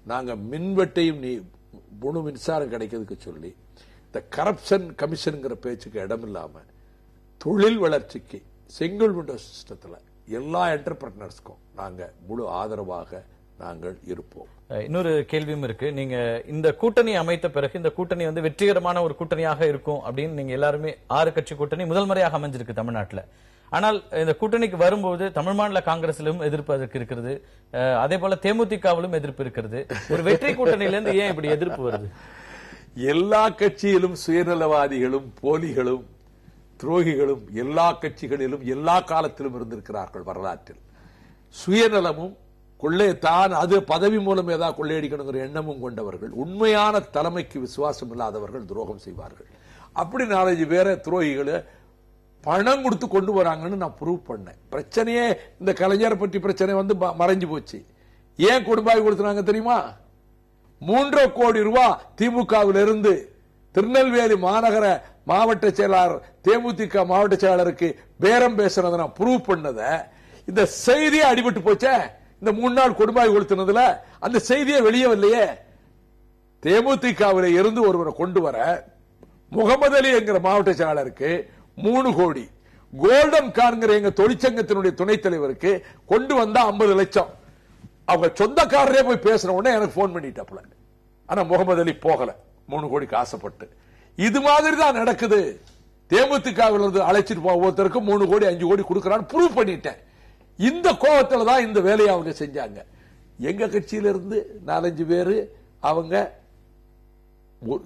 நாங்க மின்வெட்டையும் முழு மின்சாரம் கிடைக்கிறதுக்கு சொல்லி இந்த கரப்ஷன் கமிஷன்ங்கிற பேச்சுக்கு இடம் இல்லாம தொழில் வளர்ச்சிக்கு சிங்கிள் விண்டோ சிஸ்டத்துல எல்லா என்டர்பிரனர்ஸ்க்கும் நாங்க முழு ஆதரவாக நாங்கள் இருப்போம். இன்னொரு கேள்வியும் இருக்கு. நீங்க இந்த கூட்டணி அமைத்த பிறகு இந்த கூட்டணி வந்து வெற்றிகரமான ஒரு கூட்டணியாக இருக்கும் அப்படின்னு நீங்க எல்லாருமே 6 கட்சி கூட்டணி முதல் முறையாக அமைஞ்சிருக்கு தமிழ்நாட்டில். ஆனால் இந்த கூட்டணிக்கு வரும்போது தமிழ் மாநில காங்கிரசிலும் எதிர்ப்பு அதற்கு இருக்கிறது, அதே போல தேமுதிகவிலும் எதிர்ப்பு இருக்கிறது. ஒரு வெற்றி கூட்டணியிலிருந்து ஏன் இப்படி எதிர்ப்பு வருது? எல்லா கட்சியிலும் சுயநலவாதிகளும் போலிகளும் துரோகிகளும் எல்லா கட்சிகளிலும் எல்லா காலத்திலும் இருந்திருக்கிறார்கள். வரலாற்றில் சுயநலமும் கொள்ளைத்தான் அது பதவி மூலம் ஏதாவது கொள்ளையடிக்கணுங்கிற எண்ணமும் கொண்டவர்கள், உண்மையான தலைமைக்கு விசுவாசம் இல்லாதவர்கள் துரோகம் செய்வார்கள். அப்படி 4-5 பேரை துரோகிகளை பணம் கொடுத்து கொண்டு வராங்கன்னு நான் ப்ரூவ் பண்ணேன். பிரச்சனையே இந்த கலைஞர் பற்றி பிரச்சனை வந்து மறைஞ்சு போச்சு. ஏன் குடும்பாய் கொடுத்தாங்க தெரியுமா? 3 கோடி ரூபாய் திமுகவிலிருந்து திருநெல்வேலி மாநகர மாவட்ட செயலாளர் தேமுதிக மாவட்ட செயலாளருக்கு பேரம் பேசுறத நான் ப்ரூவ் பண்ணத. இந்த செய்தியே அடிபட்டு போச்சே இந்த 3 நாள் கொடும்பாய் கொளுத்துனதுல. அந்த செய்தியை வெளியே வரலையே. தேமுதிகவில இருந்து ஒருவரை கொண்டு வர முகமது அலி என்கிற மாவட்ட செயலாளருக்கு 3 கோடி, கோல்டன் கார்ங்கிற எங்க தொழிற்சங்கத்தினுடைய துணைத் தலைவருக்கு கொண்டு வந்தா 50 லட்சம். அவங்க சொந்தக்காரரே போய் பேசுற உடனே எனக்கு போன் பண்ணிட்டாப்ல. ஆனா முகமது அலி போகல 3 கோடிக்கு ஆசைப்பட்டு. இது மாதிரி தான் நடக்குது. தேமுதிகவிலிருந்து அழைச்சிட்டு போக ஒருத்தருக்கு 3 கோடி 5 கோடி கொடுக்கறான்னு ப்ரூவ் பண்ணிட்டேன். இந்த கோபத்துல தான் இந்த வேலையை அவங்க செஞ்சாங்க. எங்க கட்சியில இருந்து 4-5 பேரு, அவங்க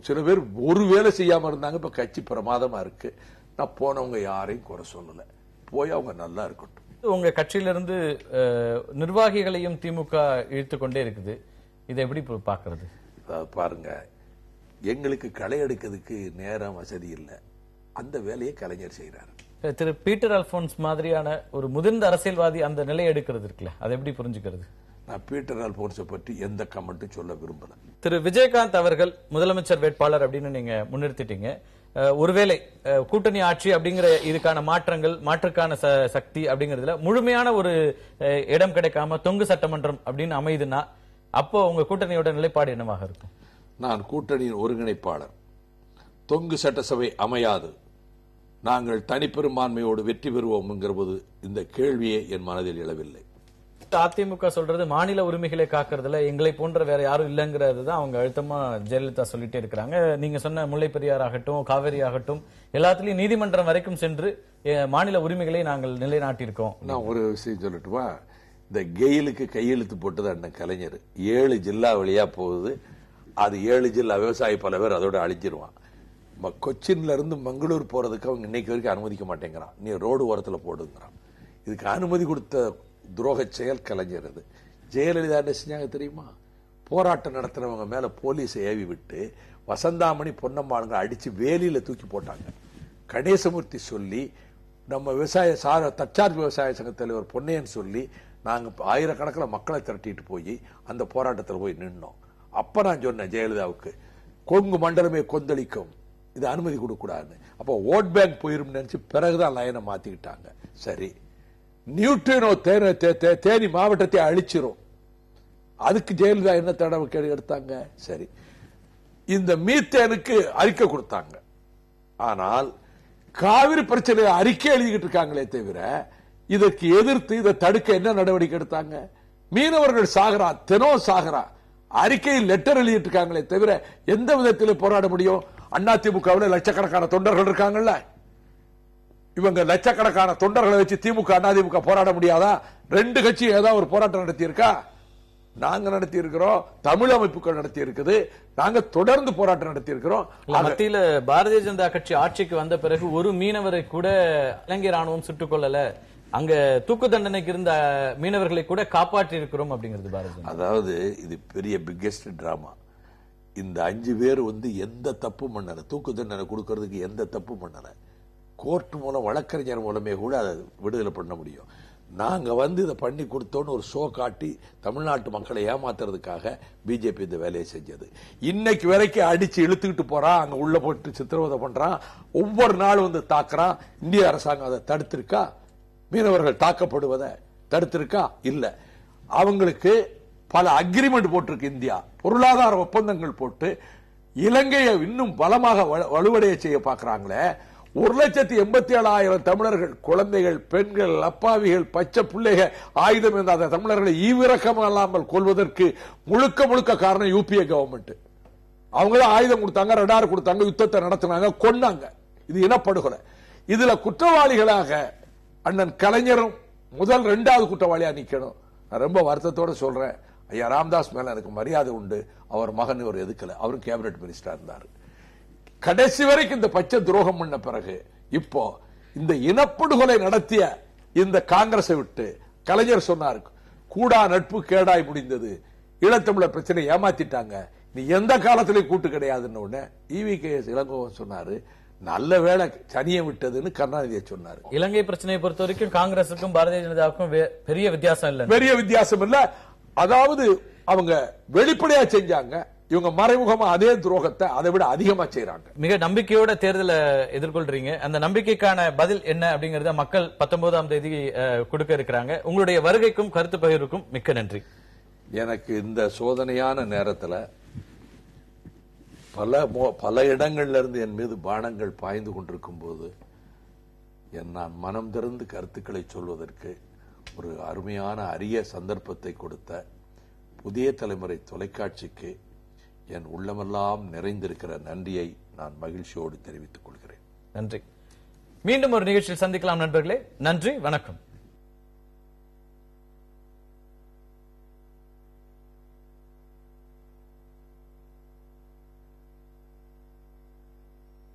சில பேர் ஒரு வேலை செய்யாம இருந்தாங்க. இப்ப கட்சி பிரமாதமா இருக்கு. நான் போனவங்க யாரையும் குறை சொல்லல. போய் அவங்க நல்லா இருக்கட்டும். உங்க கட்சியிலிருந்து நிர்வாகிகளையும் திமுக இழுத்துக்கொண்டே இருக்குது. இதை எப்படி பாக்குறது? பாருங்க, எங்களுக்கு களை எடுக்கிறதுக்கு நேரம் வசதி இல்லை. அந்த வேலையை கலைஞர் செய்யறாரு. திரு பீட்டர் அல்போன்ஸ் மாதிரியான ஒரு முதிர்ந்த அரசியல்வாதி அந்த நிலையை எடுக்கிறது இருக்குல்ல, அதை எப்படி புரிஞ்சுக்கிறது? நான் பீட்டர் அல்போன்ஸை பற்றி எந்த கமெண்ட்டும் சொல்ல விரும்பல. திரு விஜயகாந்த் அவர்கள் முதலமைச்சர் வேட்பாளர் அப்படின்னு நீங்க முன்னிறுத்திட்டீங்க. ஒருவேளை கூட்டணி ஆட்சி அப்படிங்கிற இதுக்கான மாற்றங்கள், மாற்றுக்கான சக்தி அப்படிங்கறதுல முழுமையான ஒரு இடம் கிடைக்காம தொங்கு சட்டமன்றம் அப்படின்னு அமையுதுன்னா அப்போ உங்க கூட்டணியோட நிலைப்பாடு என்னவாக இருக்கும்? நான் கூட்டணியின் ஒருங்கிணைப்பாளர். தொங்கு சட்டசபை அமையாது, நாங்கள் தனிப்பெரும்பான்மையோடு வெற்றி பெறுவோம் என்கிறபோது இந்த கேள்வியே என் மனதில் எழவில்லை. அதிமுக சொல்றது மாநில உரிமைகளை காக்குறதுல எங்களை போன்ற வேற யாரும் இல்லங்கிறது தான் அவங்க அழுத்தமா ஜெயலலிதா சொல்லிட்டே இருக்கிறாங்க. நீங்க சொன்ன முல்லை பெரியார் ஆகட்டும், காவேரி ஆகட்டும், எல்லாத்துலயும் நீதிமன்றம் வரைக்கும் சென்று மாநில உரிமைகளை நாங்கள் நிலைநாட்டியிருக்கோம். நான் ஒரு விஷயம் சொல்லட்டுமா? இந்த கெயிலுக்கு கையெழுத்து போட்டது அண்ணன் கலைஞர் 7 ஜில்லா வழியா போகுது. அது 7 ஜில்லா விவசாயி பல பேர் அதோட அழிஞ்சிருவான். கொச்சின்ல இருந்து மங்களூர் போறதுக்கு அவங்க இன்னைக்கு வரைக்கும் அனுமதிக்க மாட்டேங்கிறான். நீ ரோடு ஓரத்தில் போடுங்கிறான். இதுக்கு அனுமதி கொடுத்த துரோக செயல் கலைஞர். இது ஜெயலலிதா என்ன செஞ்சாங்க தெரியுமா? போராட்டம் நடத்துறவங்க மேல போலீஸை ஏவி விட்டு வசந்தாமணி பொன்னம்மாளுங்க அடிச்சு வேலியில தூக்கி போட்டாங்க. கணேசமூர்த்தி சொல்லி, நம்ம தற்சார்பு விவசாய சங்க தலைவர் பொன்னையன் சொல்லி, நாங்க ஆயிரக்கணக்கில் மக்களை திரட்டிட்டு போய் அந்த போராட்டத்தில் போய் நின்னோம். அப்ப நான் சொன்னேன் ஜெயலலிதாவுக்கு, கொங்கு மண்டலமே கொந்தளிக்கும், இது அனுமதி கொடுக்க கூடாதுன்னு. அப்போ ஓட் பேங்க் போயிரும் நினைச்சு பிறகுதான் லைனை மாத்திக்கிட்டாங்க. சரி, நியூட்ரினோ தேனி மாவட்டத்தை அழிச்சிரும், அதுக்கு ஜெயலலிதா என்ன நடவடிக்கை எடுத்தாங்க? சரி, இந்த மீத்தேனுக்கு அறிக்கை கொடுத்தாங்க. ஆனால் காவிரி பிரச்சனை அறிக்கை எழுதிக்கிட்டு இருக்காங்களே தவிர இதற்கு எதிர்த்து இதை தடுக்க என்ன நடவடிக்கை எடுத்தாங்க? மீனவர்கள் சாகரா, தினம் சாகரா, அறிக்கையில் லெட்டர் எழுதிட்டு இருக்காங்களே தவிர எந்த விதத்தில் போராட முடியும்? அதிமுகவில் லட்சக்கணக்கான தொண்டர்கள் இருக்காங்கல்ல, இவங்க லட்சக்கணக்கான தொண்டர்களை வச்சு திமுக அதிமுக போராட முடியாதா? 2 கட்சி ஏதாவது ஒரு போராட்டம் நடத்தி இருக்கா? நாங்க நடத்தி இருக்கிறோம், தமிழ் அமைப்புகள் நடத்தி இருக்குது, நாங்க தொடர்ந்து போராட்டம் நடத்தி இருக்கிறோம். மத்தியில பாரதிய ஜனதா கட்சி ஆட்சிக்கு வந்த பிறகு ஒரு மீனவரை கூட இலங்கை ராணுவம் சுட்டுக் கொள்ளல, அங்க தூக்கு தண்டனைக்கு இருந்த மீனவர்களை கூட காப்பாற்றி இருக்கிறோம் அப்படிங்கிறது பாரதிய. அதாவது இது பெரிய பிக்கெஸ்ட் டிராமா. இந்த 5 பேர் எந்த தப்பு பண்ணல, தூக்கு தண்டனை கொடுக்கறதுக்கு எந்த தப்பு பண்ணல. கோர்ட் மூலம், வழக்கறிஞர் மூலமே கூட அதை விடுதலை பண்ண முடியும். நாங்க இதை பண்ணி கொடுத்தோன்னு ஒரு ஷோ காட்டி தமிழ்நாட்டு மக்களை ஏமாத்துறதுக்காக பிஜேபி இந்த வேலையை செஞ்சது. இன்னைக்கு வரைக்கும் அடிச்சு இழுத்துக்கிட்டு போறான், அங்க உள்ள போட்டு சித்திரவதை பண்றான், ஒவ்வொரு நாளும் தாக்குறான். இந்திய அரசாங்கம் அதை தடுத்திருக்கா? மீனவர்கள் தாக்கப்படுவதை தடுத்திருக்கா? இல்ல. அவங்களுக்கு பல அக்ரிமெண்ட் போட்டிருக்கு இந்தியா, பொருளாதார ஒப்பந்தங்கள் போட்டு இலங்கையை இன்னும் பலமாக வலுவடைய செய்ய பார்க்கிறாங்களே. 1,87,000 தமிழர்கள், குழந்தைகள், பெண்கள், அப்பாவிகள், பச்சை பிள்ளைகள், ஆயுதம் இல்லாத தமிழர்களை ஈவிரக்கம் இல்லாமல் கொள்வதற்கு முழுக்க முழுக்க காரணம் யூபிஏ கவர்மெண்ட். அவங்களும் ஆயுதம் கொடுத்தாங்க, ரடார் கொடுத்தாங்க, யுத்தத்தை நடத்தினாங்க, கொன்னாங்க. இது இனப்படுகொலை. இதுல குற்றவாளிகளாக அண்ணன் கலைஞரும் முதல் 2வது குற்றவாளியா நிக்கணும். நான் ரொம்ப வருத்தத்தோட சொல்றேன், ஐயா ராமதாஸ் மேல எனக்கு மரியாதை உண்டு. அவர் மகன் ஒரு எதுக்கல, அவரும் கேபினட் மினிஸ்டர் இருந்தார். கடைசி வரைக்கும் இந்த பச்சை துரோகம் பண்ண பிறகு இப்போ இந்த இனப்படுகொலை நடத்திய இந்த காங்கிரஸை விட்டு கலைஞர் சொன்னார், கூடா நட்பு கேடாய் முடிந்தது, ஈழத்தமிழர் பிரச்சனை ஏமாத்திட்டாங்க, நீ எந்த காலத்திலையும் கூட்டு கிடையாதுன்னு EVKS இளங்கோவன் சொன்னாரு. நல்ல வேளை சனியை விட்டதுன்னு கருணாநிதியை சொன்னாரு. இலங்கை பிரச்சனையை பொறுத்த வரைக்கும் காங்கிரசுக்கும் பாரதிய ஜனதாவுக்கும் பெரிய வித்தியாசம் இல்ல, பெரிய வித்தியாசம் இல்ல. அதாவது அவங்க வெளிப்படையா செஞ்சாங்க, இவங்க மறைமுகமா அதே துரோகத்தை அதை விட அதிகமா செய்யறாங்க. மிக நம்பிக்கையோட தேர்தலை எதிர்கொள்றீங்க. அந்த நம்பிக்கைக்கான பதில் என்ன அப்படிங்கறத மக்கள் 19ஆம் தேதி கொடுக்க இருக்கிறாங்க. உங்களுடைய வருகைக்கும் கருத்து பகிர்வுக்கும் மிக்க நன்றி. எனக்கு இந்த சோதனையான நேரத்தில் பல இடங்கள்ல இருந்து என் மீது பானங்கள் பாய்ந்து கொண்டிருக்கும் போது நான் மனம் திறந்து கருத்துக்களை சொல்வதற்கு ஒரு அருமையான அரிய சந்தர்ப்பத்தை கொடுத்த புதிய தலைமுறை தொலைக்காட்சிக்கு என் உள்ளமெல்லாம் நிறைந்திருக்கிற நன்றியை நான் மகிழ்ச்சியோடு தெரிவித்துக் கொள்கிறேன். நன்றி. மீண்டும் ஒரு நிகழ்ச்சியில் சந்திக்கலாம் நண்பர்களே. நன்றி, வணக்கம்.